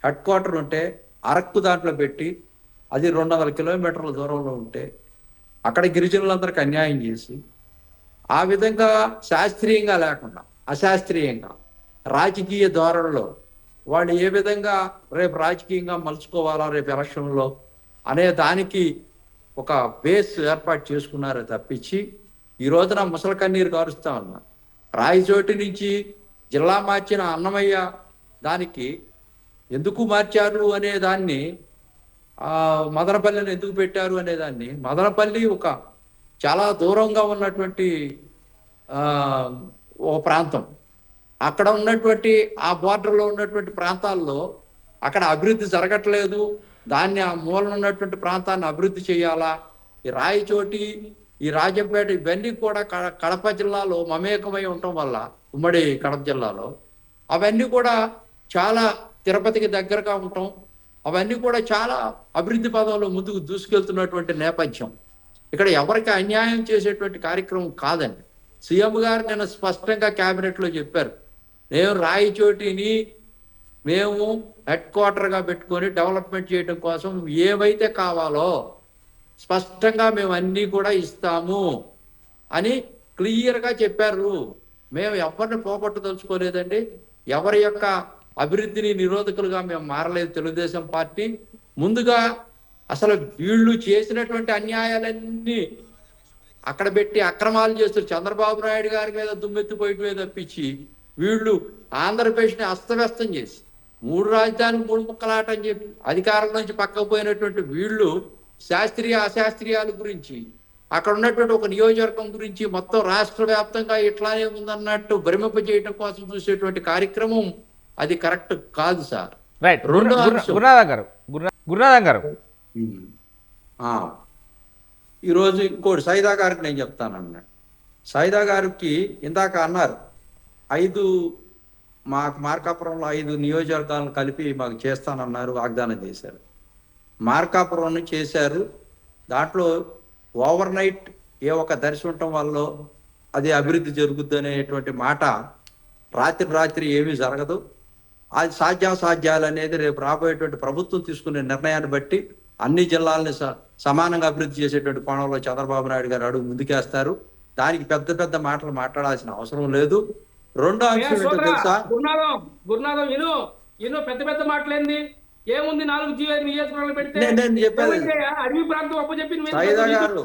హెడ్ క్వార్టర్ ఉంటే అరకు దాంట్లో పెట్టి అది 200 కిలోమీటర్ల దూరంలో ఉంటే అక్కడ గిరిజనులందరికీ అన్యాయం చేసి ఆ విధంగా శాస్త్రీయంగా లేకుండా అశాస్త్రీయంగా రాజకీయ ధోరణిలో వాళ్ళు ఏ విధంగా రేపు రాజకీయంగా మలుచుకోవాలా రేపు ఎలక్షన్లో అనే దానికి ఒక బేస్ ఏర్పాటు చేసుకున్నారే తప్పించి ఈ రోజున ముసలి కన్నీరు కారుస్తా ఉన్నా. రాయచోటి నుంచి జిల్లా మార్చిన అన్నమయ్య దానికి ఎందుకు మార్చారు అనే దాన్ని మదనపల్లిని ఎందుకు పెట్టారు అనేదాన్ని, మదనపల్లి ఒక చాలా దూరంగా ఉన్నటువంటి ఓ ప్రాంతం. అక్కడ ఉన్నటువంటి ఆ బోర్డర్లో ఉన్నటువంటి ప్రాంతాల్లో అక్కడ అభివృద్ధి జరగట్లేదు. దాన్ని ఆ మూలన ఉన్నటువంటి ప్రాంతాన్ని అభివృద్ధి చేయాలా. ఈ రాయచోటి, ఈ రాజంపేట ఇవన్నీ కూడా కడప జిల్లాలో మమేకమై ఉండటం వల్ల, ఉమ్మడి కడప జిల్లాలో అవన్నీ కూడా చాలా తిరుపతికి దగ్గరగా ఉండటం, అవన్నీ కూడా చాలా అభివృద్ధి పదంలో ముందుకు దూసుకెళ్తున్నటువంటి నేపథ్యం. ఇక్కడ ఎవరికి అన్యాయం చేసేటువంటి కార్యక్రమం కాదండి. సీఎం గారు నిన్న స్పష్టంగా క్యాబినెట్లో చెప్పారు, మేము రాయచోటిని మేము హెడ్ క్వార్టర్గా పెట్టుకొని డెవలప్మెంట్ చేయడం కోసం ఏవైతే కావాలో స్పష్టంగా మేము అన్నీ కూడా ఇస్తాము అని క్లియర్గా చెప్పారు. మేము ఎవరిని పోగొట్టదలుచుకోలేదండి. ఎవరి యొక్క అభివృద్ధిని నిరోధకులుగా మేము మారలేదు. తెలుగుదేశం పార్టీ ముందుగా అసలు వీళ్ళు చేసినటువంటి అన్యాయాలన్నీ అక్కడ పెట్టి అక్రమాలు చేస్తారు. చంద్రబాబు నాయుడు గారి మీద దుమ్మెత్తిపోయటమే తప్పించి వీళ్ళు ఆంధ్రప్రదేశ్ని అస్తవ్యస్తం చేసి 3 రాజధానులు 3 ముక్కలాట అని చెప్పి అధికారం నుంచి పక్కకు పోయినటువంటి వీళ్ళు శాస్త్రీయ అశాస్త్రీయాల గురించి, అక్కడ ఉన్నటువంటి ఒక నియోజకవర్గం గురించి మొత్తం రాష్ట్ర వ్యాప్తంగా ఇట్లానే ఉందన్నట్టు భ్రమింప చేయడం కోసం చూసేటువంటి కార్యక్రమం అది కరెక్ట్ కాదు సార్. రైట్. రెండో గురునాథం గారు ఈరోజు ఇంకోటి సైదా గారికి నేను చెప్తానన్నాడు. సైదా గారికి ఇందాక అన్నారు 5 మాకు మార్కాపురంలో 5 నియోజకవర్గాలను కలిపి మాకు చేస్తానన్నారు, వాగ్దానం చేశారు. మార్కాపురం చేశారు. దాంట్లో ఓవర్ నైట్ ఏ ఒక దర్శనం ఉండటం వల్ల అది అభివృద్ధి జరుగుద్ది అనేటువంటి మాట రాత్రి ఏమీ జరగదు. అది సాధ్యాసాధ్యాలు అనేది రేపు రాబోయేటువంటి ప్రభుత్వం తీసుకునే నిర్ణయాన్ని బట్టి అన్ని జిల్లాలని సమానంగా అభివృద్ధి చేసేటువంటి కోణంలో చంద్రబాబు నాయుడు గారు అడుగు ముందుకేస్తారు. దానికి పెద్ద పెద్ద మాటలు మాట్లాడాల్సిన అవసరం లేదు. రెండో అంశం ఏంటో తెలుసా? గురునాథం పెద్ద పెద్ద మాటలేంది ఏముంది? 4 నియోజకవర్గాలు పెడితే నేను చెప్పేది అడవి ప్రాంతం అప్పు చెప్పి సైదా గారు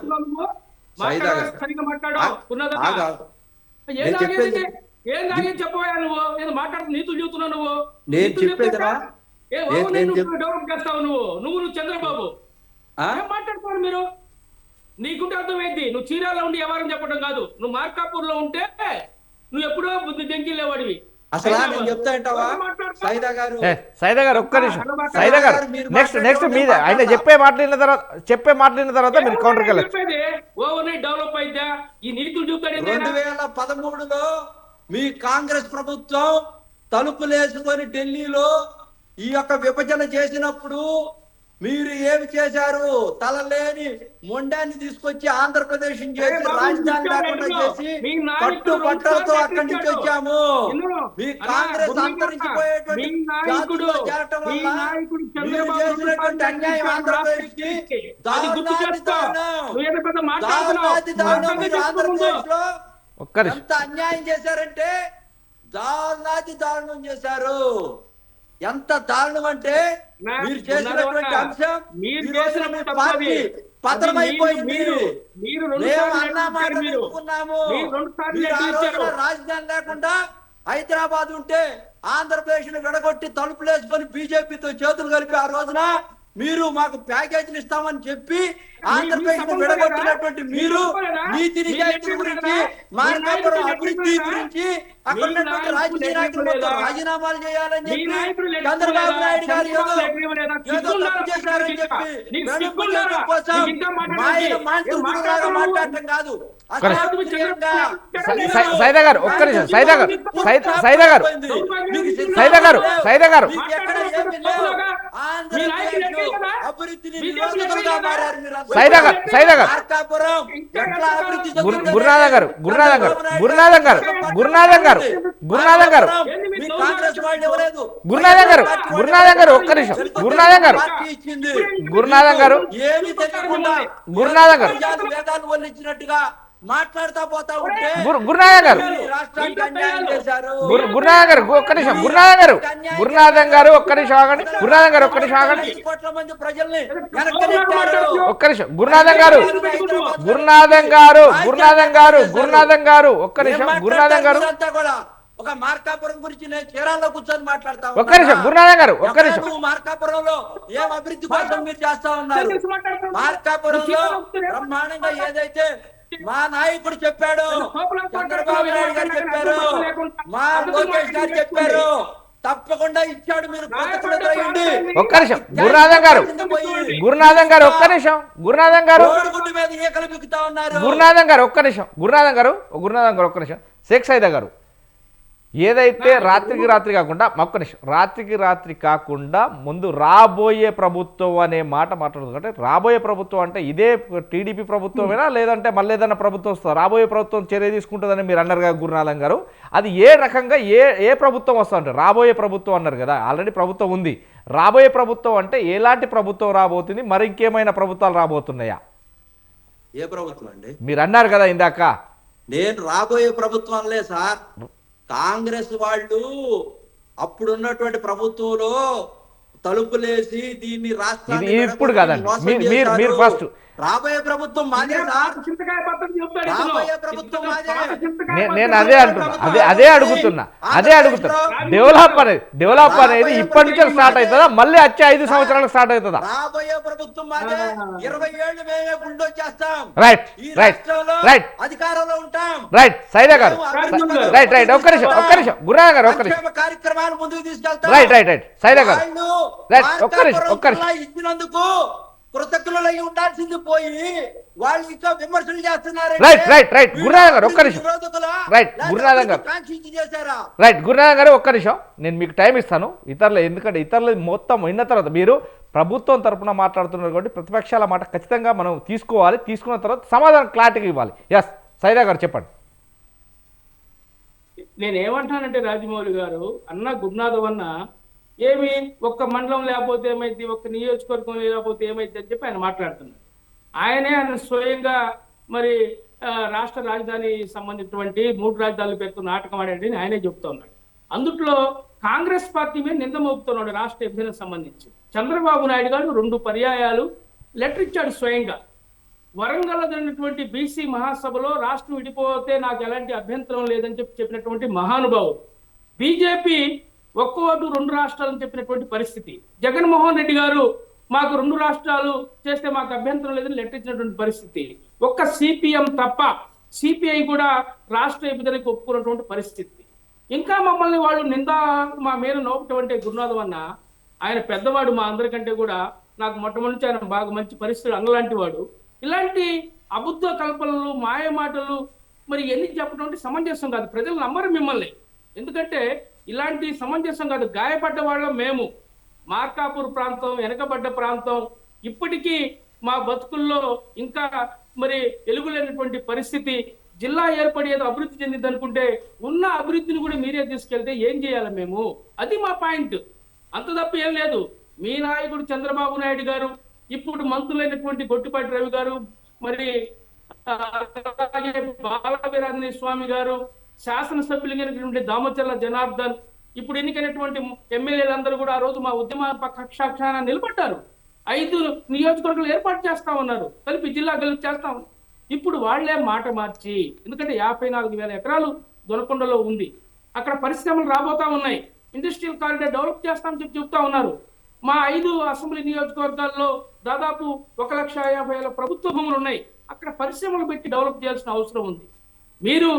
ఏం చెప్పబోయా నువ్వు? నేను మాట్లాడుతూ నీతులు చెబుతున్నావు నువ్వు. నేను చెప్పేదిరా డెవలప్ చేస్తావు నువ్వు చంద్రబాబు ఏం మాట్లాడుతున్నావు మీరు? నీకుంటే అర్థమైంది. నువ్వు చీరాల్లో ఉండి ఎవరని చెప్పడం కాదు. నువ్వు మార్కాపూర్ లో ఉంటే నువ్వు ఎప్పుడో బుద్ధి దెంకిలేవాడివి. అసలు నేను చెప్తా అంటావా సైదా గారు? సైదా గారు ఒక్క నిమిషం. సైదా గారు నెక్స్ట్ మీద ఆయన చెప్పే మాట్లాడిన తర్వాత మీరు కౌంటర్కి వెళ్ళచ్చు. డెవలప్ అయితే ఈ నీతులు చూపుతాడు. 2013లో మీ కాంగ్రెస్ ప్రభుత్వం తలుపులేసుకొని ఢిల్లీలో ఈ యొక్క విభజన చేసినప్పుడు మీరు ఏమి చేశారు? తలలేని మొండాన్ని తీసుకొచ్చి ఆంధ్రప్రదేశ్ చేసి రాజధాని లేకుండా చేసి కట్టుబట్టలతో అక్కడి నుంచి వచ్చాము. మీ కాంగ్రెస్ అంతరించిపోయేటువంటి జాతుల్లో చేరటం వల్ల మీరు చేసినటువంటి అన్యాయం ఆంధ్రప్రదేశ్ కి ఆంధ్రప్రదేశ్ లో ఎంత అన్యాయం చేశారంటే దారుణం చేశారు. ఎంత దారుణం అంటే మీరు చేసినటువంటి అంశం పతనమైపోయింది. మేము అన్నమాట చెప్పుకున్నాము. రాజధాని లేకుండా హైదరాబాద్ ఉంటే ఆంధ్రప్రదేశ్ ను విడగొట్టి తలుపులేసుకొని బీజేపీతో చేతులు కలిపి ఆ రోజున మీరు మాకు ప్యాకేజీలు ఇస్తామని చెప్పి ఆంధ్రప్రదేశ్ ను విడగొట్టినటువంటి మీరు నీతి నిజాయితీ గురించి, మార్కాపురం అభివృద్ధి గురించి అక్కడ ఉన్నటువంటి రాజకీయ నాయకులు మొత్తం రాజీనామాలు చేయాలని చెప్పి చంద్రబాబు నాయుడు గారు ఏదో తప్పు చేశారని చెప్పి మాట్లాడటం కాదు. సైదా గారు ఒక్క నిమిషం. సైదా గారు అభివృద్ధిని నిరోధకులుగా మారారు మీరు. సైదా గారు మార్కాపురం ఎట్లా అభివృద్ధి చెందుతుందో గురునాథం గారు మీ కాంగ్రెస్ వాళ్ళు ఇవ్వలేదు. గురునాథం గారు ఒక్క నిమిషం పార్టీ ఇచ్చింది. గురునాథం గారు ఏమీ తెలియకుండా గురునాథం గారు వేదాలు వల్లించినట్టుగా మాట్లాడుతా పోతా ఉంటే గురునాథం గారు ఈ రాష్ట్రానికి అన్యాయం చేశారు. గురునాథం గారు ఒక్క నిమిషం గురునాథం గారు ఒక్క నిమిషం ఆగండి 5 కోట్ల మంది ప్రజల్ని వెనక్కి నెట్టారు. ఒక్క నిమిషం గురునాథం గారు ఒక్క నిమిషం గురునాథం గారు ఇదంతా కూడా ఒక మార్కాపురం గురించి నేను చీరాల్లో కూర్చొని మాట్లాడతా ఒక్క నిమిషం గురునాథం గారు ఒక్క నిమిషం నువ్వు మార్కాపురంలో ఏం అభివృద్ధి కోసం మీరు చేస్తా ఉన్నారు? మార్కాపురంలో బ్రహ్మాండంగా ఏదైతే మా నాయకుడు చెప్పాడు, చంద్రబాబు నాయుడు గారు చెప్పారు, మా లోకేష్ గారు చెప్పారు, తప్పకుండా ఇచ్చాడు. మీరు ఒక్క నిమిషం గురునాథం గారు ఒక్క నిమిషం కోడిగుడ్డు మీద ఈకలు బిగుతా ఉన్నారు. గురునాథం గారు ఒక్క నిమిషం షేక్ సైదా గారు ఏదైతే రాత్రికి రాత్రి కాకుండా ముందు రాబోయే ప్రభుత్వం అనే మాట మాట్లాడుతుందంటే రాబోయే ప్రభుత్వం అంటే ఇదే టీడీపీ ప్రభుత్వమేనా లేదంటే మళ్ళీ ఏదైనా ప్రభుత్వం వస్తుందా? రాబోయే ప్రభుత్వం చర్య తీసుకుంటుందని మీరు అన్నారు కదా గురునాథం గారు, అది ఏ రకంగా ఏ ప్రభుత్వం వస్తుందంటే రాబోయే ప్రభుత్వం అన్నారు కదా, ఆల్రెడీ ప్రభుత్వం ఉంది. రాబోయే ప్రభుత్వం అంటే ఎలాంటి ప్రభుత్వం రాబోతుంది, మరి ఇంకేమైనా ప్రభుత్వాలు రాబోతున్నాయా? ఏ ప్రభుత్వం అండి? మీరు అన్నారు కదా ఇందాక. నేను రాబోయే ప్రభుత్వంలే సార్. కాంగ్రెస్ వాళ్ళు అప్పుడున్నటువంటి ప్రభుత్వంలో తలుపులేసి దీన్ని రాష్ట్రాన్ని ఇప్పుడు కాదండి, మీరు ఫస్ట్ రాబోయే ప్రభుత్వం మాదే సార్. రాబోయే ప్రభుత్వం మాదే. నేను అదే అడుగుతున్నా డెవలప్ అనేది ఇప్పటి నుంచి స్టార్ట్ అవుతుందా మళ్ళీ వచ్చే 5 సంవత్సరాలకు స్టార్ట్ అవుతుందా? రాబోయే ప్రభుత్వం మాదే. 20 ఏళ్ళు మేమే గుండో చేస్తాం. రైట్ అధికారంలో ఉంటాం. రైట్ సైదా గారు రైట్ ఒక్క నిమిషం గురునాథం గారు ఒక్క నిమిషం కార్యక్రమాలు ముందుకు తీసుకెళ్తాం. రైట్ సైదా గారు ఒక్క నిమిషం ఇచ్చినందుకు కృతజ్ఞులై ఉండాల్సింది పోయి వాళ్ళు ఇంకా విమర్శలు చేస్తున్నారు. రైట్ గురునాథం గారు ఒక్క నిమిషం గురునాథం గారు ఒక్క నిమిషం నేను మీకు టైం ఇస్తాను. ఎందుకంటే ఇతరులు మొత్తం విన్న తర్వాత మీరు ప్రభుత్వం తరపున మాట్లాడుతున్నారు కాబట్టి ప్రతిపక్షాల మాట ఖచ్చితంగా మనం తీసుకోవాలి. తీసుకున్న తర్వాత సమాధానం క్లారిటీగా ఇవ్వాలి. ఎస్ సైదా గారు చెప్పండి. నేనేమంటానంటే రాజమౌళి గారు అన్న గురునాథం అన్న ఏమి ఒక్క మండలం లేకపోతే ఏమైంది, ఒక్క నియోజకవర్గం లేకపోతే ఏమైంది అని చెప్పి ఆయన మాట్లాడుతున్నారు. ఆయన స్వయంగా మరి రాష్ట్ర రాజధాని సంబంధించినటువంటి 3 రాజధానుల పేరుతో నాటకం ఆడండి అని ఆయనే చెప్తా ఉన్నాడు. అందుట్లో కాంగ్రెస్ పార్టీ మీద నింద మోపుతున్నాడు రాష్ట్ర విభజనకు సంబంధించి. చంద్రబాబు నాయుడు గారు 2 పర్యాయాలు లెటర్ ఇచ్చాడు స్వయంగా. వరంగల్ జరిగినటువంటి బీసీ మహాసభలో రాష్ట్రం విడిపోతే నాకు ఎలాంటి అభ్యంతరం లేదని చెప్పినటువంటి మహానుభావుడు. బీజేపీ ఒక్క ఓటు 2 రాష్ట్రాలని చెప్పినటువంటి పరిస్థితి. జగన్మోహన్ రెడ్డి గారు మాకు 2 రాష్ట్రాలు చేస్తే మాకు అభ్యంతరం లేదని లెటర్ ఇచ్చినటువంటి పరిస్థితి. ఒక్క సిపిఎం తప్ప సిపిఐ కూడా రాష్ట్ర విభజనకు ఒప్పుకున్నటువంటి పరిస్థితి. ఇంకా మమ్మల్ని వాళ్ళు మా మీద నోపటువంటి గురునాథం అన్న ఆయన పెద్దవాడు, మా అందరికంటే కూడా నాకు మొట్టమొదటి ఆయన బాగా మంచి పరిస్థితులు అన్నలాంటి వాడు. ఇలాంటి అబద్ధ కల్పనలు మాయ మాటలు మరి ఎన్ని చెప్పడం అంటే సమంజసం కాదు. ప్రజలు నమ్మరు మిమ్మల్ని. ఎందుకంటే ఇలాంటి సమంజసం కాదు. గాయపడ్డ వాళ్ళం మేము. మార్కాపూర్ ప్రాంతం వెనకబడ్డ ప్రాంతం, ఇప్పటికీ మా బతుకుల్లో ఇంకా మరి వెలుగులేనటువంటి పరిస్థితి. జిల్లా ఏర్పడేదో అభివృద్ధి చెందింది అనుకుంటే ఉన్న అభివృద్ధిని కూడా మీరే తీసుకెళ్తే ఏం చేయాలి మేము? అది మా పాయింట్. అంత తప్ప ఏం లేదు. మీ నాయకుడు చంద్రబాబు నాయుడు గారు, ఇప్పుడు మంత్రులైనటువంటి గొట్టిపాటి రవి గారు, మరి బాలవీరాంజనేయ స్వామి గారు, శాసనసభ్యులైనటువంటి దామచర్ల జనార్దన్, ఇప్పుడు ఎన్నికైనటువంటి ఎమ్మెల్యేలందరూ కూడా ఆ రోజు మా ఉద్యమ పక్షాన నిలబడ్డారు. 5 నియోజకవర్గాలు ఏర్పాటు చేస్తా ఉన్నారు, కలిపి జిల్లా కలిపి చేస్తాం. ఇప్పుడు వాళ్లే మాట మార్చి, ఎందుకంటే 54,000 ఎకరాలు దొనకొండలో ఉంది, అక్కడ పరిశ్రమలు రాబోతా ఉన్నాయి, ఇండస్ట్రియల్ కారిడార్ డెవలప్ చేస్తామని చెప్తా ఉన్నారు. మా 5 అసెంబ్లీ నియోజకవర్గాల్లో దాదాపు 1,50,000 ప్రభుత్వ భూములు ఉన్నాయి, అక్కడ పరిశ్రమలు పెట్టి డెవలప్ చేయాల్సిన అవసరం ఉంది. మీరు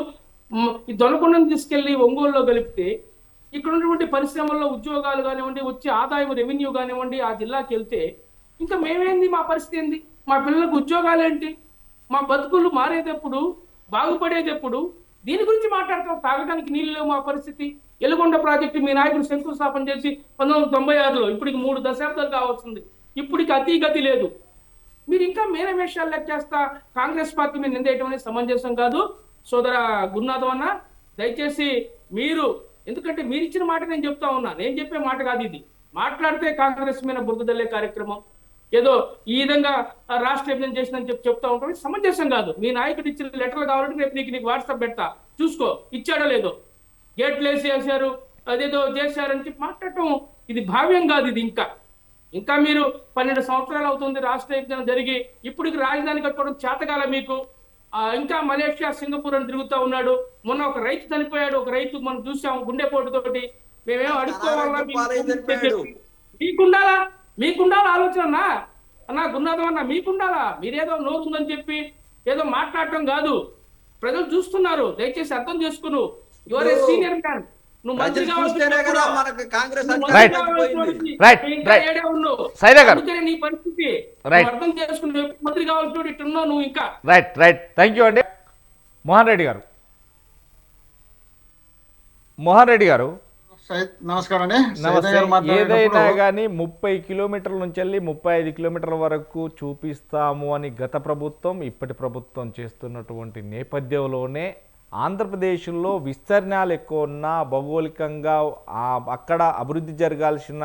ఈ దొనకొండను తీసుకెళ్లి ఒంగోలులో కలిపితే ఇక్కడ ఉన్నటువంటి పరిశ్రమల్లో ఉద్యోగాలు కానివ్వండి, వచ్చే ఆదాయం రెవెన్యూ కానివ్వండి, ఆ జిల్లాకి వెళ్తే ఇంకా మేమేంది, మా పరిస్థితి ఏంది, మా పిల్లలకు ఉద్యోగాలు ఏంటి, మా బతుకులు మారేటప్పుడు బాగుపడేటప్పుడు దీని గురించి మాట్లాడతాం. తాగడానికి నీళ్ళు లేవు మా పరిస్థితి. ఎలుగొండ ప్రాజెక్టు మీ నాయకుడు శంకుస్థాపన చేసి 1996లో ఇప్పటికి 3 దశాబ్దాలు కావాల్సింది, ఇప్పటికి అతి గతి లేదు. మీరు ఇంకా మేనమేషాలు లెక్కేస్తా కాంగ్రెస్ పార్టీ మీద నిందేయటం అనేది సమంజసం కాదు. సోదర గురునాథం అన్న, దయచేసి మీరు, ఎందుకంటే మీరు ఇచ్చిన మాట నేను చెప్తా ఉన్నా, నేను చెప్పే మాట కాదు ఇది. మాట్లాడితే కాంగ్రెస్ మీద బురదల్లే కార్యక్రమం, ఏదో ఈ విధంగా రాష్ట్ర విభజన చేసిందని చెప్తా ఉంటాం, సమంజసం కాదు. మీ నాయకుడు ఇచ్చిన లెటర్లు కావాలంటే రేపు నీకు వాట్సాప్ పెడతా, చూసుకో, ఇచ్చాడో లేదో. గేట్లు వేసేసారు, అదేదో చేశారని చెప్పి మాట్లాడటం ఇది భావ్యం కాదు. ఇది ఇంకా మీరు 12 సంవత్సరాలు అవుతుంది రాష్ట్ర విభజన జరిగి, ఇప్పటికి రాజధాని కట్టుకోవడం చేతకాల మీకు. ఇంకా మలేషియా, సింగపూర్ అని తిరుగుతూ ఉన్నాడు. మొన్న ఒక రైతు చనిపోయాడు, ఒక రైతు మనం చూసాం గుండెపోటుతోటి. మేమేమో అడుక్కోవాలా? మీకుండాలా ఆలోచన అన్నా గురునాథం అన్న, మీకుండాలా? మీరేదో నోరు ఉందని చెప్పి ఏదో మాట్లాడటం కాదు. ప్రజలు చూస్తున్నారు, దయచేసి అర్థం చేసుకును. యువర్ ఏ సీనియర్ మ్యాన్, నువ్వు మంత్రి నీ పరిస్థితి అర్థం చేసుకుని మంత్రి కావాల్సిన ఇట్టున్నావు నువ్వు ఇంకా. రైట్. థ్యాంక్ యూ అండి. మోహన్ రెడ్డి గారు నమస్కారం అండి. ఏదైనా కానీ 30 కిలోమీటర్ల నుంచి వెళ్ళి 35 కిలోమీటర్ల వరకు చూపిస్తాము అని గత ప్రభుత్వం, ఇప్పటి ప్రభుత్వం చేస్తున్నటువంటి నేపథ్యంలోనే ఆంధ్రప్రదేశ్లో విస్తీర్ణాలు ఎక్కువ ఉన్నా, భౌగోళికంగా అక్కడ అభివృద్ధి జరగాల్సిన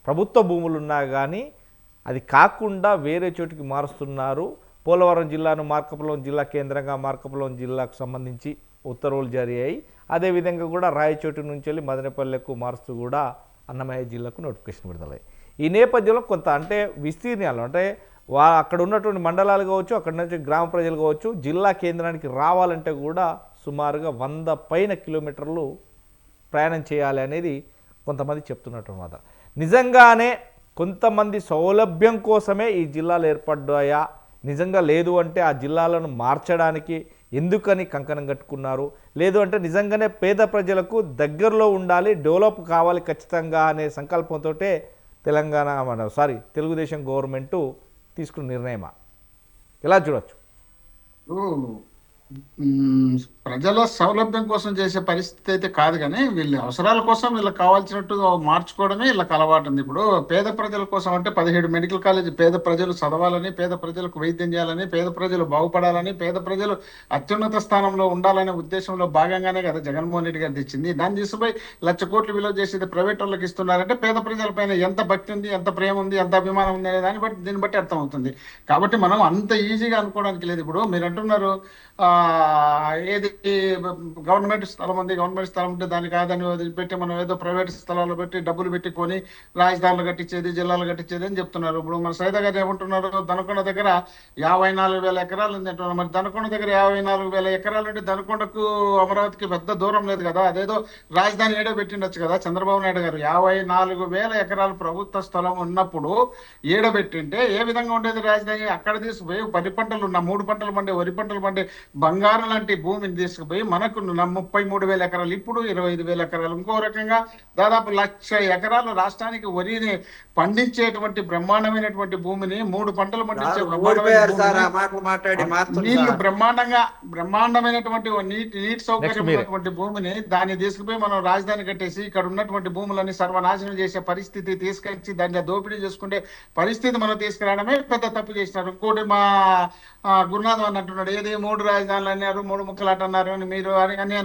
ప్రభుత్వ భూములు ఉన్నా కానీ అది కాకుండా వేరే చోటికి మారుస్తున్నారు. పోలవరం జిల్లాను మార్కాపురం జిల్లా కేంద్రంగా మార్కాపురం జిల్లాకు సంబంధించి ఉత్తర్వులు జారీ అయ్యాయి. అదేవిధంగా కూడా రాయచోటి నుంచి వెళ్ళి మదనపల్లెకు మారుస్తూ కూడా అన్నమయ్య జిల్లాకు నోటిఫికేషన్ విడుదలయ్యాయి. ఈ నేపథ్యంలో కొంత అంటే విస్తీర్ణాలు అంటే అక్కడ ఉన్నటువంటి మండలాలు కావచ్చు, అక్కడ నుంచి గ్రామ ప్రజలు కావచ్చు, జిల్లా కేంద్రానికి రావాలంటే కూడా సుమారుగా 100 పైన కిలోమీటర్లు ప్రయాణం చేయాలి అనేది కొంతమంది చెప్తున్నట్టు మాట. నిజంగానే కొంతమంది సౌలభ్యం కోసమే ఈ జిల్లాలు ఏర్పడ్డాయా, నిజంగా లేదు అంటే ఆ జిల్లాలను మార్చడానికి ఎందుకని కంకణం కట్టుకున్నారు, లేదు అంటే నిజంగానే పేద ప్రజలకు దగ్గరలో ఉండాలి, డెవలప్ కావాలి ఖచ్చితంగా అనే సంకల్పంతో తెలుగుదేశం గవర్నమెంటు తీసుకున్న నిర్ణయమా, ఎలా చూడొచ్చు? ప్రజల సౌలభ్యం కోసం చేసే పరిస్థితి అయితే కాదు, కానీ వీళ్ళ అవసరాల కోసం వీళ్ళకి కావాల్సినట్టు మార్చుకోవడమే వీళ్ళకి అలవాటు ఉంది. ఇప్పుడు పేద ప్రజల కోసం అంటే 17 మెడికల్ కాలేజ్ పేద ప్రజలు చదవాలని, పేద ప్రజలకు వైద్యం చేయాలని, పేద ప్రజలు బాగుపడాలని, పేద ప్రజలు అత్యున్నత స్థానంలో ఉండాలనే ఉద్దేశంలో భాగంగానే కదా జగన్మోహన్ రెడ్డి గారు తెచ్చింది. దాన్ని తీసుకుపోయి 1,00,000 కోట్లు విలువ చేసేది ప్రైవేట్ వాళ్ళకి ఇస్తున్నారంటే పేద ప్రజల పైన ఎంత భక్తి ఉంది, ఎంత ప్రేమ ఉంది, ఎంత అభిమానం ఉంది అనే దీన్ని బట్టి అర్థమవుతుంది. కాబట్టి మనం అంత ఈజీగా అనుకోవడానికి లేదు. ఇప్పుడు మీరు అంటున్నారు ఏది గవర్నమెంట్ స్థలం ఉంది, గవర్నమెంట్ స్థలం ఉంటే దాన్ని కాదని వదిలిపెట్టి మనం ఏదో ప్రైవేట్ స్థలాల్లో పెట్టి డబ్బులు పెట్టి కొని రాజధానులు కట్టించేది, జిల్లాలు కట్టించేది అని చెప్తున్నారు. ఇప్పుడు మన సైదా గారు ఏమంటున్నారు, దనకొండ దగ్గర 54,000 ఎకరాలు ఉంది అంటున్నారు. మరి దనకొండ దగ్గర 54,000 ఎకరాలు అంటే దనకొండకు అమరావతికి పెద్ద దూరం లేదు కదా, అదేదో రాజధాని ఏడో పెట్టిండొచ్చు కదా చంద్రబాబు నాయుడు గారు. 54,000 ఎకరాలు ప్రభుత్వ స్థలం ఉన్నప్పుడు ఏడబెట్టింటే ఏ విధంగా ఉండేది రాజధాని? అక్కడ తీసుకుపోయి 10 పంటలు ఉన్న 3 పంటలు పండే, వరి పంటలు పండే బంగారం లాంటి భూమిని తీసుకుపోయి మనకు 33,000 ఎకరాలు, ఇప్పుడు 25,000 ఎకరాలు, ఇంకో రకంగా దాదాపు 1,00,000 ఎకరాలు రాష్ట్రానికి వరిని పండించేటువంటి బ్రహ్మాండమైనటువంటి భూమిని 3 పంటలు పండించే నీళ్లు బ్రహ్మాండమైనటువంటి నీటి సౌకర్యం ఉన్నటువంటి భూమిని దాన్ని తీసుకుపోయి మనం రాజధాని కట్టేసి ఇక్కడ ఉన్నటువంటి భూములని సర్వనాశనం చేసే పరిస్థితి తీసుకొచ్చి దాన్ని దోపిడీ చేసుకునే పరిస్థితి మనం తీసుకురావడమే పెద్ద తప్పు చేసినారు. ఇంకోటి మా గురునాథం అని అంటున్నాడు, ఏది 3 రాజధానులు అన్నారు, 3 ముక్కలాట అన్నారు అని మీరు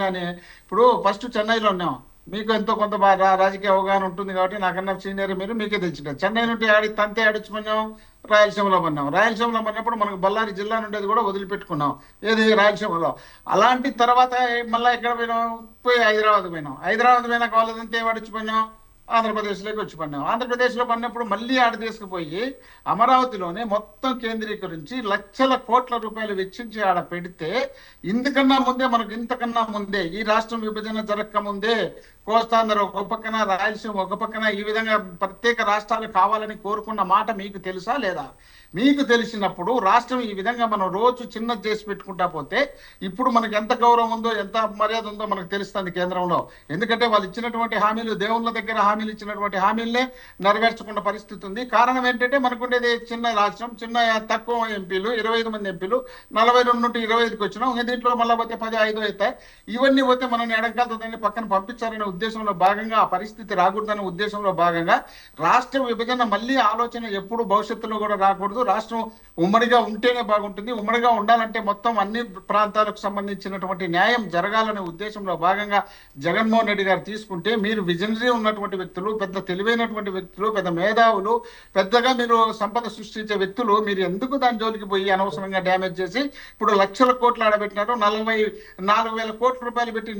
అని. ఇప్పుడు ఫస్ట్ చెన్నైలో ఉన్నాం, మీకు ఎంతో కొంత రాజకీయ అవగాహన ఉంటుంది కాబట్టి నాకన్నా సీనియర్ మీరు, మీకే తెలిసింటారు. చెన్నై నుండి తంతే ఆడిచ్చిపోయినాం, రాయలసీమలో పడినాం. రాయలసీమలో పడినప్పుడు మనకు బళ్ళారి జిల్లా నుండి కూడా వదిలిపెట్టుకున్నాం, ఏది రాయలసీమలో. అలాంటి తర్వాత మళ్ళీ ఎక్కడ పోయినాం, పోయి హైదరాబాద్ పోయినాం. హైదరాబాద్ పోయినా కావాలంతే ఆడిచ్చిపోయినాం, ఆంధ్రప్రదేశ్లోకి వచ్చి పడినాం. ఆంధ్రప్రదేశ్లో పడినప్పుడు మళ్ళీ ఆడ తీసుకుపోయి అమరావతిలోనే మొత్తం కేంద్రీకరించి 1,00,000 కోట్ల రూపాయలు వెచ్చించి ఆడ పెడితే ఇంతకన్నా ముందే ఈ రాష్ట్రం విభజన జరగక ముందే కోస్తాంధ్ర ఒక పక్కన, రాయలసీమ ఒక పక్కన ఈ విధంగా ప్రత్యేక రాష్ట్రాలు కావాలని కోరుకున్న మాట మీకు తెలుసా లేదా? మీకు తెలిసినప్పుడు రాష్ట్రం ఈ విధంగా మనం రోజు చిన్నది చేసి పెట్టుకుంటా పోతే ఇప్పుడు మనకి ఎంత గౌరవం ఉందో, ఎంత మర్యాద ఉందో మనకు తెలుస్తుంది కేంద్రంలో. ఎందుకంటే వాళ్ళు ఇచ్చినటువంటి హామీలు, దేవుళ్ళ దగ్గర హామీలు ఇచ్చినటువంటి హామీలనే నెరవేర్చకుండా పరిస్థితి ఉంది. కారణం ఏంటంటే మనకుండేది చిన్న రాష్ట్రం, చిన్న తక్కువ ఎంపీలు, 25 మంది ఎంపీలు, 42 నుండి 25కి వచ్చినాం. దీంట్లో మళ్ళీ పోతే 10-5 అవుతాయి. ఇవన్నీ పోతే మనం ఎడకాలతో పక్కన పంపించాలనే ఉద్దేశంలో భాగంగా, ఆ పరిస్థితి రాకూడదనే ఉద్దేశంలో భాగంగా రాష్ట్ర విభజన మళ్ళీ ఆలోచన ఎప్పుడు భవిష్యత్తులో కూడా రాకూడదు. ఉండదు. రాష్ట్రం ఉమ్మడిగా ఉంటేనే బాగుంటుంది. ఉమ్మడిగా ఉండాలంటే మొత్తం అన్ని ప్రాంతాలకు సంబంధించినటువంటి న్యాయం జరగాలనే ఉద్దేశంలో భాగంగా జగన్మోహన్ రెడ్డి గారు తీసుకుంటే, మీరు విజనరీ ఉన్నటువంటి వ్యక్తులు, పెద్ద తెలివైనటువంటి వ్యక్తులు, పెద్ద మేధావులు, పెద్దగా మీరు సంపద సృష్టించే వ్యక్తులు, మీరు ఎందుకు దాని జోలికి పోయి అనవసరంగా డ్యామేజ్ చేసి ఇప్పుడు లక్షల కోట్లు ఆడబెట్టినారు. 44,000 కోట్ల రూపాయలు పెట్టి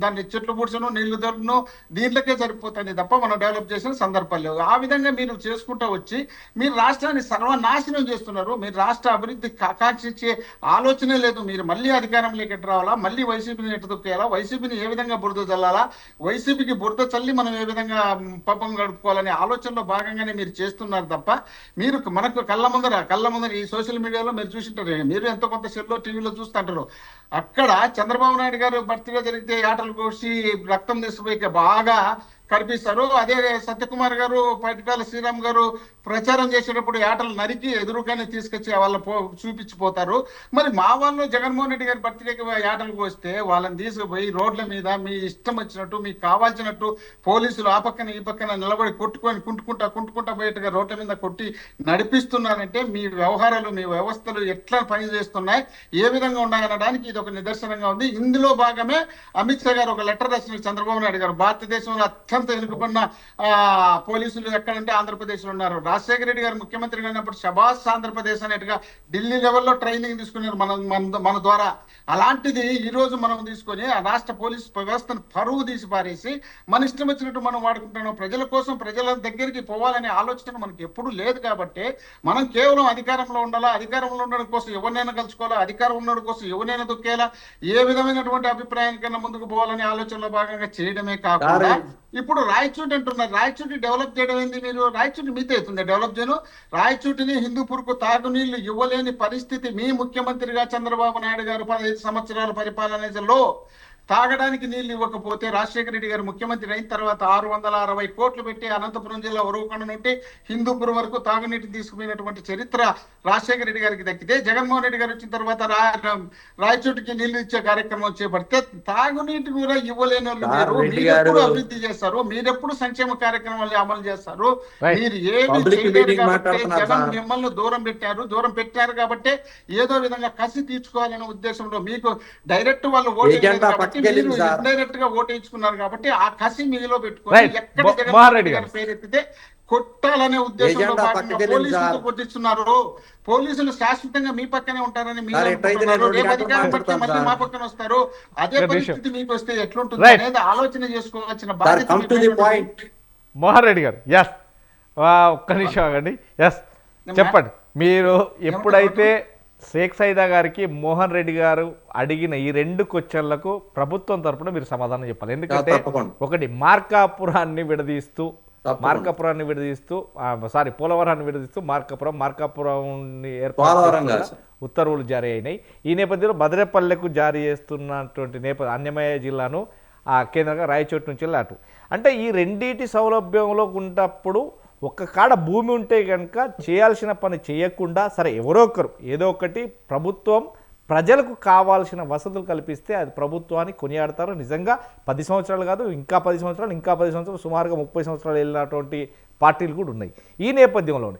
దాన్ని చెట్లు పూడ్చను, నీళ్లు దొరకను, దీంట్లోకే సరిపోతుంది తప్ప మనం డెవలప్ చేసిన సందర్భాలు లేవు. ఆ విధంగా మీరు చేసుకుంటూ వచ్చి మీరు రాష్ట్రాన్ని సర్వనాశనం చేస్తున్నారు. మీరు రాష్ట్ర అభివృద్ధి ఆకాంక్షించే ఆలోచనే లేదు. మీరు మళ్ళీ అధికారంలోకి ఎట్టు రావాలా, మళ్ళీ వైసీపీని ఎట్టు దొక్కేయాలా, వైసీపీని ఏ విధంగా బురద చల్లాలా, వైసీపీకి బురద చల్లి మనం ఏ విధంగా పాపం గడుపుకోవాలనే ఆలోచనలో భాగంగానే మీరు చేస్తున్నారు తప్ప, మీరు మనకు కళ్ళ ముందర ఈ సోషల్ మీడియాలో మీరు చూసింటారు, మీరు ఎంతో కొంత సెల్లో టీవీలో చూస్తుంటారు. అక్కడ చంద్రబాబు నాయుడు గారు బర్త్డే జరిగితే ఆటలు కోసి రక్తం తీసుకుపోయి బాగా కనిపిస్తారు. అదే సత్యకుమార్ గారు, పైటికాల శ్రీరామ్ గారు ప్రచారం చేసేటప్పుడు ఆటలు నరికి ఎదురుగానే తీసుకొచ్చి వాళ్ళ చూపించిపోతారు. మరి మా వాళ్ళు జగన్మోహన్ రెడ్డి గారి బర్త్డేకి ఆటలకు వస్తే వాళ్ళని తీసుకుపోయి రోడ్ల మీద మీ ఇష్టం వచ్చినట్టు, మీకు కావాల్సినట్టు పోలీసులు ఆ పక్కన ఈ పక్కన నిలబడి కుంటుకుంటా బయటగా రోడ్ల మీద కొట్టి నడిపిస్తున్నారంటే మీ వ్యవహారాలు, మీ వ్యవస్థలు ఎట్లా పని చేస్తున్నాయి, ఏ విధంగా ఉన్నాయనడానికి ఇది ఒక నిదర్శనంగా ఉంది. ఇందులో భాగమే అమిత్ షా గారు ఒక లెటర్ రాసిన చంద్రబాబు నాయుడు గారు, భారతదేశంలో అత్యంత వెనుకబడిన పోలీసులు ఎక్కడంటే ఆంధ్రప్రదేశ్లో ఉన్నారు. రాజశేఖర రెడ్డి గారు ముఖ్యమంత్రిగా ఉన్నప్పుడు శబాస్ ఆంధ్రప్రదేశ్ అనేట్టుగా ఢిల్లీ లెవెల్లో ట్రైనింగ్ తీసుకున్నారు మన ద్వారా. అలాంటిది ఈ రోజు మనం తీసుకొని ఆ రాష్ట్ర పోలీసు వ్యవస్థను పరువు తీసి పారేసి మన ఇష్టం వచ్చినట్టు మనం వాడుకుంటున్నాం. ప్రజల కోసం ప్రజల దగ్గరికి పోవాలనే ఆలోచన మనకి ఎప్పుడూ లేదు. కాబట్టి మనం కేవలం అధికారంలో ఉండాలా, అధికారంలో ఉండడం కోసం ఎవరినైనా కలుసుకోవాలా, అధికారం ఉండడం కోసం ఎవరినైనా దొక్కేలా, ఏ విధమైనటువంటి అభిప్రాయానికైనా ముందుకు పోవాలనే ఆలోచనలో భాగంగా చేయడమే కాకుండా ఇప్పుడు రాయచోటి అంటున్నారు. రాయచోటి డెవలప్ చేయడం ఏంది? మీరు రాయచోటి మీతో అవుతుంది డెవలప్ చేయను. రాయచోటిని హిందూపూర్కు తాగునీళ్లు ఇవ్వలేని పరిస్థితి మీ ముఖ్యమంత్రిగా చంద్రబాబు నాయుడు గారు 15 సంవత్సరాల పరిపాలనలో తాగడానికి నీళ్లు ఇవ్వకపోతే, రాజశేఖర రెడ్డి గారు ముఖ్యమంత్రి అయిన తర్వాత 660 కోట్లు పెట్టి అనంతపురం జిల్లా ఉరవకొండ నుండి హిందూపురం వరకు తాగునీటిని తీసుకుపోయినటువంటి చరిత్ర రాజశేఖర రెడ్డి గారికి దక్కితే, జగన్మోహన్ రెడ్డి గారు వచ్చిన తర్వాత రాయచోటికి నీళ్లు ఇచ్చే కార్యక్రమం చేపడితే తాగునీటి కూడా ఇవ్వలేని వాళ్ళు మీరు. మీరెప్పుడు అభివృద్ధి చేస్తారు, మీరెప్పుడు సంక్షేమ కార్యక్రమాలు అమలు చేస్తారు, మీరు ఏమి చేయలేరు కాబట్టి జనం మిమ్మల్ని దూరం పెట్టారు కాబట్టి ఏదో విధంగా కసి తీర్చుకోవాలనే ఉద్దేశంలో మీకు డైరెక్ట్ వాళ్ళు ఓటు కాబట్టి మీరు ఇండైరెక్ట్ గా ఓటేయించుకున్నారు కాబట్టి ఆ కసి మీలో పెట్టుకొని ఎక్కడ జగన్మోహన్ రెడ్డి గారి పేరెత్తితే కొట్టాలనే ఉద్దేశంలో పోలీసులు కొట్టిస్తున్నారు. పోలీసులు శాశ్వతంగా మీ పక్కనే ఉంటారని మీరు అధికారం పడితే మళ్ళీ మా పక్కన వస్తారు. అదే పరిస్థితి మీకు వస్తే ఎట్లుంటుంది అనేది ఆలోచన చేసుకోవాల్సిన బాధ్యత. మోహన్ రెడ్డి గారు, ఎస్ ఒక్క నిమిషం ఆగండి. ఎస్ చెప్పండి. మీరు ఎప్పుడైతే షేక్ సైదా గారికి మోహన్ రెడ్డి గారు అడిగిన ఈ 2 క్వశ్చన్లకు ప్రభుత్వం తరపున మీరు సమాధానం చెప్పాలి. ఎందుకంటే ఒకటి మార్కాపురాన్ని విడదీస్తూ పోలవరాన్ని విడదీస్తూ మార్కాపురం ఏర్పాటు ఉత్తర్వులు జారీ అయినాయి. ఈ నేపథ్యంలో బదిరేపల్లెకు జారీ చేస్తున్నటువంటి అన్యమయ జిల్లాను కేంద్రంగా రాయచోటి నుంచి అటు అంటే ఈ రెండింటి సౌలభ్యంలో ఉన్నప్పుడు ఒక్క కాడ భూమి ఉంటే కనుక చేయాల్సిన పని చేయకుండా, సరే ఎవరో ఒకరు ఏదో ఒకటి ప్రభుత్వం ప్రజలకు కావాల్సిన వసతులు కల్పిస్తే అది ప్రభుత్వాన్ని కొనియాడతారు. నిజంగా 10 సంవత్సరాలు కాదు, ఇంకా 10 సంవత్సరాలు సుమారుగా 30 సంవత్సరాలు వెళ్ళినటువంటి పార్టీలు కూడా ఉన్నాయి. ఈ నేపథ్యంలోనే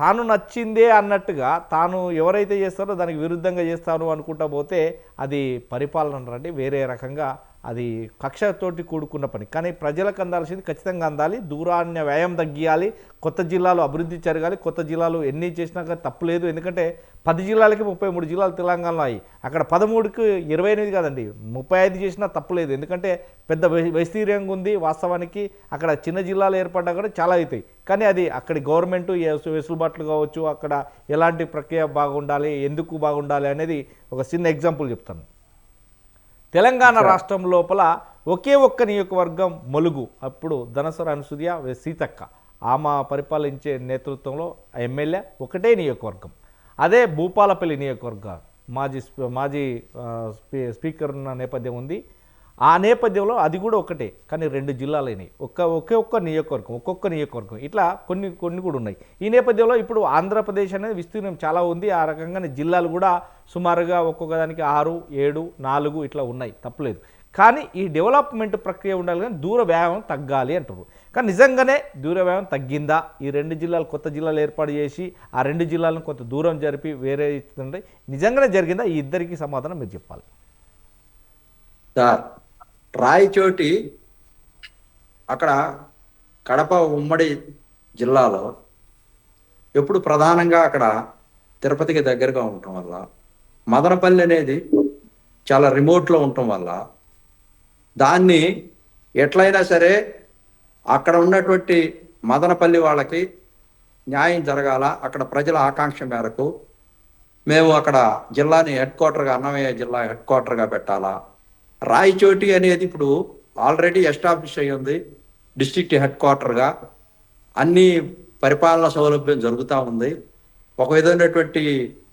తాను నచ్చిందే అన్నట్టుగా తాను ఎవరైతే చేస్తారో దానికి విరుద్ధంగా చేస్తాను అనుకుంటా పోతే అది పరిపాలన అంటారండి. వేరే రకంగా అది కక్షతోటి కూడుకున్న పని. కానీ ప్రజలకు అందాల్సింది ఖచ్చితంగా అందాలి. దూరాన్ని వ్యయం తగ్గియాలి. కొత్త జిల్లాలు అభివృద్ధి జరగాలి. కొత్త జిల్లాలు ఎన్ని చేసినా కానీ తప్పులేదు. ఎందుకంటే 10 జిల్లాలకి 33 జిల్లాలు తెలంగాణలో అయ్యి అక్కడ 13కి 28 కాదండి 35 చేసినా తప్పులేదు. ఎందుకంటే పెద్ద వైస్తీర్యంగా ఉంది. వాస్తవానికి అక్కడ చిన్న జిల్లాలు ఏర్పడ్డా కూడా చాలా అవుతాయి. కానీ అది అక్కడి గవర్నమెంట్ వెసులుబాట్లు కావచ్చు, అక్కడ ఎలాంటి ప్రక్రియ బాగుండాలి, ఎందుకు బాగుండాలి అనేది ఒక చిన్న ఎగ్జాంపుల్ చెప్తాను. తెలంగాణ రాష్ట్రం లోపల ఒకే ఒక్క నియోజకవర్గం ములుగు, అప్పుడు ధనసర అనసూయ సీతక్క ఆమె పరిపాలించే నేతృత్వంలో ఎమ్మెల్యే ఒకటే నియోజకవర్గం. అదే భూపాలపల్లి నియోజకవర్గం మాజీ స్పీకర్ ఉన్న నేపథ్యం ఉంది. ఆ నేపథ్యంలో అది కూడా ఒకటే, కానీ 2 జిల్లాలైనాయి. ఒక్కొక్క నియోజకవర్గం ఇట్లా కొన్ని కూడా ఉన్నాయి. ఈ నేపథ్యంలో ఇప్పుడు ఆంధ్రప్రదేశ్ అనేది విస్తీర్ణం చాలా ఉంది. ఆ రకంగానే జిల్లాలు కూడా సుమారుగా ఒక్కొక్క దానికి 6, 7, 4 ఇట్లా ఉన్నాయి, తప్పలేదు. కానీ ఈ డెవలప్మెంట్ ప్రక్రియ ఉండాలి కానీ దూర వ్యాయామం తగ్గాలి అంటారు. కానీ నిజంగానే దూర వ్యాయామం తగ్గిందా? ఈ 2 జిల్లాలు కొత్త జిల్లాలు ఏర్పాటు చేసి ఆ 2 జిల్లాలను కొంత దూరం జరిపి వేరే ఇస్తుంటే నిజంగానే జరిగిందా? ఈ ఇద్దరికి సమాధానం మీరు చెప్పాలి. సార్, రాయచోటి అక్కడ కడప ఉమ్మడి జిల్లాలో ఎప్పుడు ప్రధానంగా అక్కడ తిరుపతికి దగ్గరగా ఉండటం వల్ల, మదనపల్లి అనేది చాలా రిమోట్లో ఉండటం వల్ల దాన్ని ఎట్లయినా సరే అక్కడ ఉన్నటువంటి మదనపల్లి వాళ్ళకి న్యాయం జరగాల, అక్కడ ప్రజల ఆకాంక్ష మేరకు మేము అక్కడ జిల్లాని హెడ్ క్వార్టర్గా, అన్నమయ్య జిల్లా హెడ్ క్వార్టర్గా పెట్టాలా. రాయచోటి అనేది ఇప్పుడు ఆల్రెడీ ఎస్టాబ్లిష్ అయ్యి ఉంది, డిస్ట్రిక్ట్ హెడ్ క్వార్టర్గా అన్ని పరిపాలన సౌలభ్యం జరుగుతూ ఉంది, ఒక విధమైనటువంటి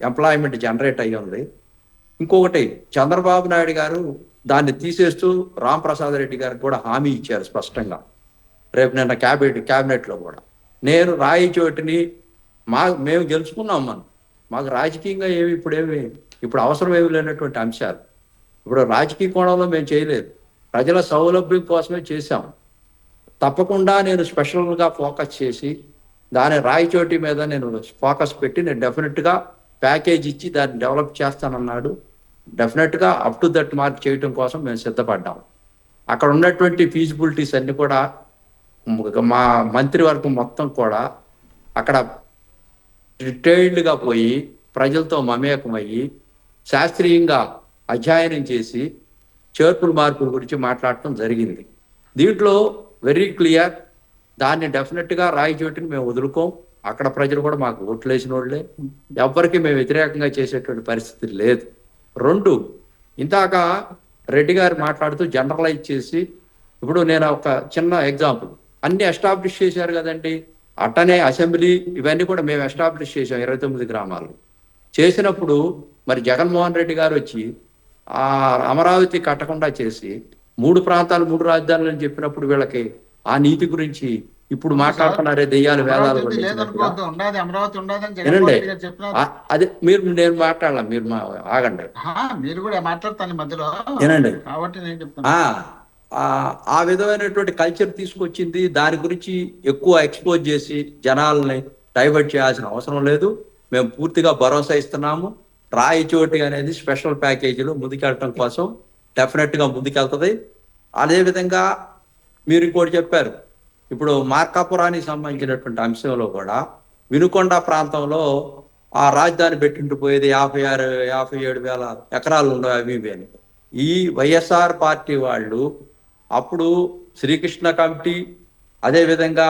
ఎంప్లాయ్మెంట్ జనరేట్ అయ్యి ఉంది. ఇంకొకటి, చంద్రబాబు నాయుడు గారు దాన్ని తీసేస్తూ రాంప్రసాద్ రెడ్డి గారికి కూడా హామీ ఇచ్చారు స్పష్టంగా, రేపు నిన్న క్యాబినెట్లో కూడా. నేను రాయచోటిని మేము గెలుచుకున్నాం, మాకు రాజకీయంగా ఇప్పుడు అవసరం ఏమి లేనటువంటి అంశాలు. ఇప్పుడు రాజకీయ కోణంలో మేము చేయలేదు, ప్రజల సౌలభ్యం కోసమే చేశాం. తప్పకుండా నేను స్పెషల్గా ఫోకస్ చేసి దాని రాయచోటి మీద నేను ఫోకస్ పెట్టి నేను డెఫినెట్గా ప్యాకేజ్ ఇచ్చి దాన్ని డెవలప్ చేస్తానన్నాడు. డెఫినెట్గా అప్ టు దట్ మార్క్ చేయడం కోసం మేము సిద్ధపడ్డాం. అక్కడ ఉన్నటువంటి ఫీజిబిలిటీస్ అన్ని కూడా మా మంత్రివర్గం మొత్తం కూడా అక్కడ డిటైల్డ్గా పోయి ప్రజలతో మమేకమయ్యి శాస్త్రీయంగా అధ్యయనం చేసి చేర్పుల మార్పుల గురించి మాట్లాడటం జరిగింది. దీంట్లో వెరీ క్లియర్, దాన్ని డెఫినెట్గా రాయచోటిని మేము వదులుకోం. అక్కడ ప్రజలు కూడా మాకు ఓట్లు వేసిన వాళ్ళే, ఎవ్వరికి మేము వ్యతిరేకంగా చేసేటువంటి పరిస్థితి లేదు. 2, ఇందాక రెడ్డి గారు మాట్లాడుతూ జనరలైజ్ చేసి, ఇప్పుడు నేను ఒక చిన్న ఎగ్జాంపుల్, అన్ని ఎస్టాబ్లిష్ చేశారు కదండి, అట్టనే అసెంబ్లీ ఇవన్నీ కూడా మేము ఎస్టాబ్లిష్ చేసాం 29 గ్రామాలు. చేసినప్పుడు మరి జగన్మోహన్ రెడ్డి గారు వచ్చి ఆ అమరావతి కట్టకుండా చేసి 3 ప్రాంతాలు 3 రాజధానులు అని చెప్పినప్పుడు వీళ్ళకి ఆ నీతి గురించి ఇప్పుడు మాట్లాడుతున్నారే దెయ్యాలు వేదాలు. వినండి, అదే నేను మాట్లాడాల, మీరు ఆగండి, మీరు కూడా మాట్లాడతాను మధ్యలో. వినండి, కాబట్టి నేను చెప్తాను. ఆ విధమైనటువంటి కల్చర్ తీసుకొచ్చింది, దాని గురించి ఎక్కువ ఎక్స్పోజ్ చేసి జనాల్ని డైవర్ట్ చేయాల్సిన అవసరం లేదు. మేము పూర్తిగా భరోసా ఇస్తున్నాము. రాయచోటి అనేది స్పెషల్ ప్యాకేజీలు ముందుకెళ్ళటం కోసం డెఫినెట్గా ముందుకెళ్తుంది. అదేవిధంగా మీరు ఇంకోటి చెప్పారు, ఇప్పుడు మార్కాపురానికి సంబంధించినటువంటి అంశంలో కూడా వినుకొండ ప్రాంతంలో ఆ రాజధాని పెట్టింటూ పోయేది 57,000 ఎకరాలు ఉన్నాయి అవి ఇవి అని. ఈ వైఎస్ఆర్ పార్టీ వాళ్ళు అప్పుడు శ్రీకృష్ణ కమిటీ, అదేవిధంగా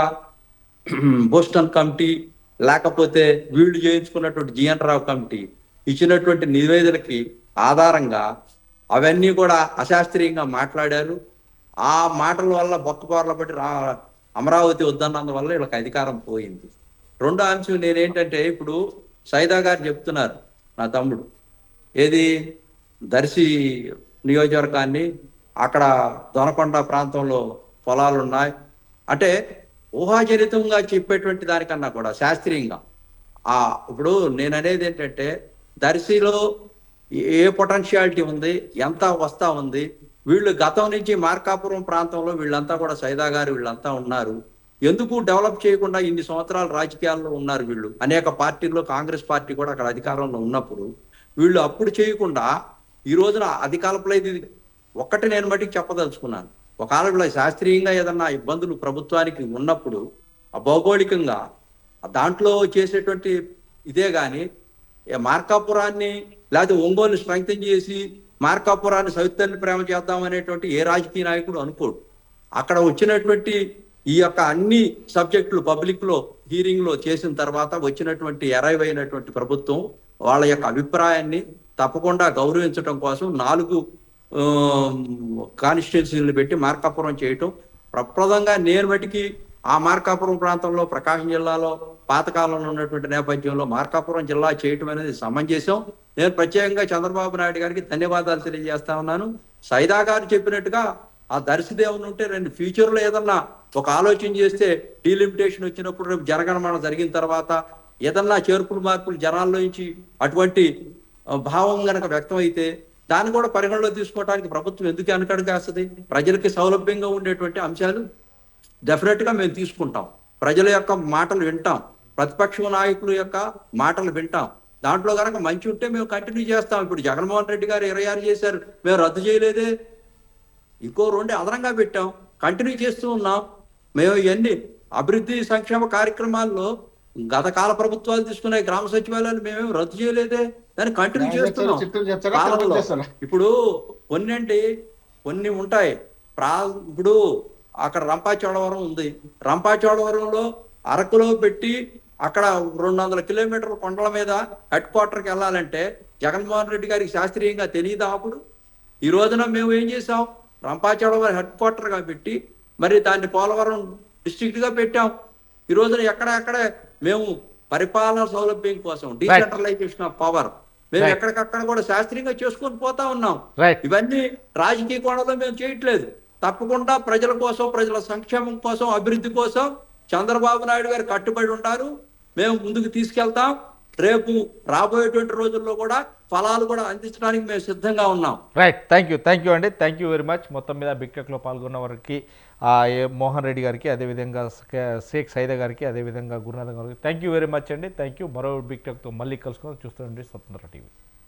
బోస్టన్ కమిటీ, లేకపోతే వీళ్ళు చేయించుకున్నటువంటి జిఎన్ రావు కమిటీ ఇచ్చినటువంటి నివేదికకి ఆధారంగా అవన్నీ కూడా అశాస్త్రీయంగా మాట్లాడారు. ఆ మాటల వల్ల బొక్కపార్ల బట్టి అమరావతి వద్దన్నందువల్ల వీళ్ళకి అధికారం పోయింది. 2వ అంశం నేనేంటంటే, ఇప్పుడు సైదా గారు చెప్తున్నారు, నా తమ్ముడు, ఏది దర్శి నియోజకవర్గాన్ని అక్కడ దొనకొండ ప్రాంతంలో పొలాలు ఉన్నాయి అంటే ఊహాజనితంగా చెప్పేటువంటి దానికన్నా కూడా శాస్త్రీయంగా ఇప్పుడు నేను అనేది ఏంటంటే, దర్శిలో ఏ పొటెన్షియాలిటీ ఉంది, ఎంత వస్తా ఉంది, వీళ్ళు గతం నుంచి మార్కాపురం ప్రాంతంలో వీళ్ళంతా కూడా సైదా గారు వీళ్ళంతా ఉన్నారు, ఎందుకు డెవలప్ చేయకుండా ఇన్ని సంవత్సరాలు రాజకీయాల్లో ఉన్నారు వీళ్ళు, అనేక పార్టీల్లో కాంగ్రెస్ పార్టీ కూడా అక్కడ అధికారంలో ఉన్నప్పుడు వీళ్ళు అప్పుడు చేయకుండా ఈ రోజున అధికారంలో ఇది ఒక్కటి నేను మటుకు చెప్పదలుచుకున్నాను. ఒకవేళ శాస్త్రీయంగా ఏదన్నా ఇబ్బందులు ప్రభుత్వానికి ఉన్నప్పుడు భౌగోళికంగా దాంట్లో చేసేటువంటి ఇదే కానీ మార్కాపురాన్ని లేకపోతే ఒంగోలు స్ట్రెంగ్తన్ చేసి మార్కాపురాన్ని సవితల్ని ప్రేమ చేద్దాం అనేటువంటి ఏ రాజకీయ నాయకుడు అనుకోడు. అక్కడ వచ్చినటువంటి ఈ యొక్క అన్ని సబ్జెక్టులు పబ్లిక్ లో హీరింగ్ లో చేసిన తర్వాత వచ్చినటువంటి అరైవ్ అయినటువంటి ప్రభుత్వం వాళ్ళ యొక్క అభిప్రాయాన్ని తప్పకుండా గౌరవించడం కోసం 4 కాన్స్టిట్యున్సీలను పెట్టి మార్కాపురం చేయటం ప్రప్రదంగా నేను మటుకి ఆ మార్కాపురం ప్రాంతంలో ప్రకాశం జిల్లాలో పాతకాలంలో ఉన్నటువంటి నేపథ్యంలో మార్కాపురం జిల్లా చేయటం అనేది సమంజసం. నేను ప్రత్యేకంగా చంద్రబాబు నాయుడు గారికి ధన్యవాదాలు తెలియజేస్తా ఉన్నాను. సైదా గారు చెప్పినట్టుగా ఆ దర్శిదేవుని ఉంటే ఫ్యూచర్లో ఏదన్నా ఒక ఆలోచన చేస్తే డీలిమిటేషన్ వచ్చినప్పుడు రేపు జనగణమన జరిగిన తర్వాత ఏదన్నా చేర్పులు మార్పులు జనాల్లో నుంచి అటువంటి భావం గనక వ్యక్తం అయితే దాన్ని కూడా పరిగణలో తీసుకోవడానికి ప్రభుత్వం ఎందుకు వెనకడుగేస్తుంది? ప్రజలకి సౌలభ్యంగా ఉండేటువంటి అంశాలు డెఫినెట్ గా మేము తీసుకుంటాం. ప్రజల యొక్క మాటలు వింటాం, ప్రతిపక్ష నాయకుల యొక్క మాటలు వింటాం. దాంట్లో కనుక మంచి ఉంటే మేము కంటిన్యూ చేస్తాం. ఇప్పుడు జగన్మోహన్ రెడ్డి గారు 26 చేశారు, మేము రద్దు చేయలేదే, ఇంకో 2 అదనంగా పెట్టాం, కంటిన్యూ చేస్తూ ఉన్నాం. మేము ఇవన్నీ అభివృద్ధి సంక్షేమ కార్యక్రమాల్లో గత కాల ప్రభుత్వాలు తీసుకునే గ్రామ సచివాలయాలు మేమేం రద్దు చేయలేదే, దాన్ని కంటిన్యూ చేస్తున్నాం. చిత్తూరు చేస్తారా, పాలనలో తిరుపతి చేస్తారా? ఇప్పుడు కొన్ని ఉంటాయి. ఇప్పుడు అక్కడ రంపాచోడవరం ఉంది, రంపాచోడవరంలో అరకులో పెట్టి అక్కడ 200 కిలోమీటర్ల కొండల మీద హెడ్ క్వార్టర్కి వెళ్ళాలంటే జగన్మోహన్ రెడ్డి గారికి శాస్త్రీయంగా తెలియదా? అప్పుడు ఈ రోజున మేము ఏం చేసాం, రంపాచోడవరం హెడ్ క్వార్టర్గా పెట్టి మరి దాన్ని పోలవరం డిస్ట్రిక్ట్ గా పెట్టాం. ఈ రోజున ఎక్కడ మేము పరిపాలన సౌలభ్యం కోసం డీసెంట్రలైజేషన్ ఆఫ్ పవర్ మేము ఎక్కడికక్కడ కూడా శాస్త్రీయంగా చేసుకొని పోతా ఉన్నాం. ఇవన్నీ రాజకీయ కోణంలో మేము చేయట్లేదు. తప్పకుండా ప్రజల కోసం, ప్రజల సంక్షేమం కోసం, అభివృద్ధి కోసం చంద్రబాబు నాయుడు గారు కట్టుబడి ఉంటారు. మేము ముందుకు తీసుకెళ్తాం. రేపు రాబోయేటువంటి రోజుల్లో కూడా ఫలాలు కూడా అందించడానికి మేము సిద్ధంగా ఉన్నాం. రైట్, థ్యాంక్ యూ అండి, థ్యాంక్ యూ వెరీ మచ్. మొత్తం మీద బిగ్ టెక్లో పాల్గొన్న వారికి మోహన్ రెడ్డి గారికి, అదేవిధంగా షేక్ సైదా గారికి, అదేవిధంగా గురునాథ్ గారికి థ్యాంక్ యూ వెరీ మచ్ అండి. Thank you. మరో బిగ్ టెక్తో మళ్ళీ కలుసుకొని చూస్తుండండి స్వతంత్ర టీవీ.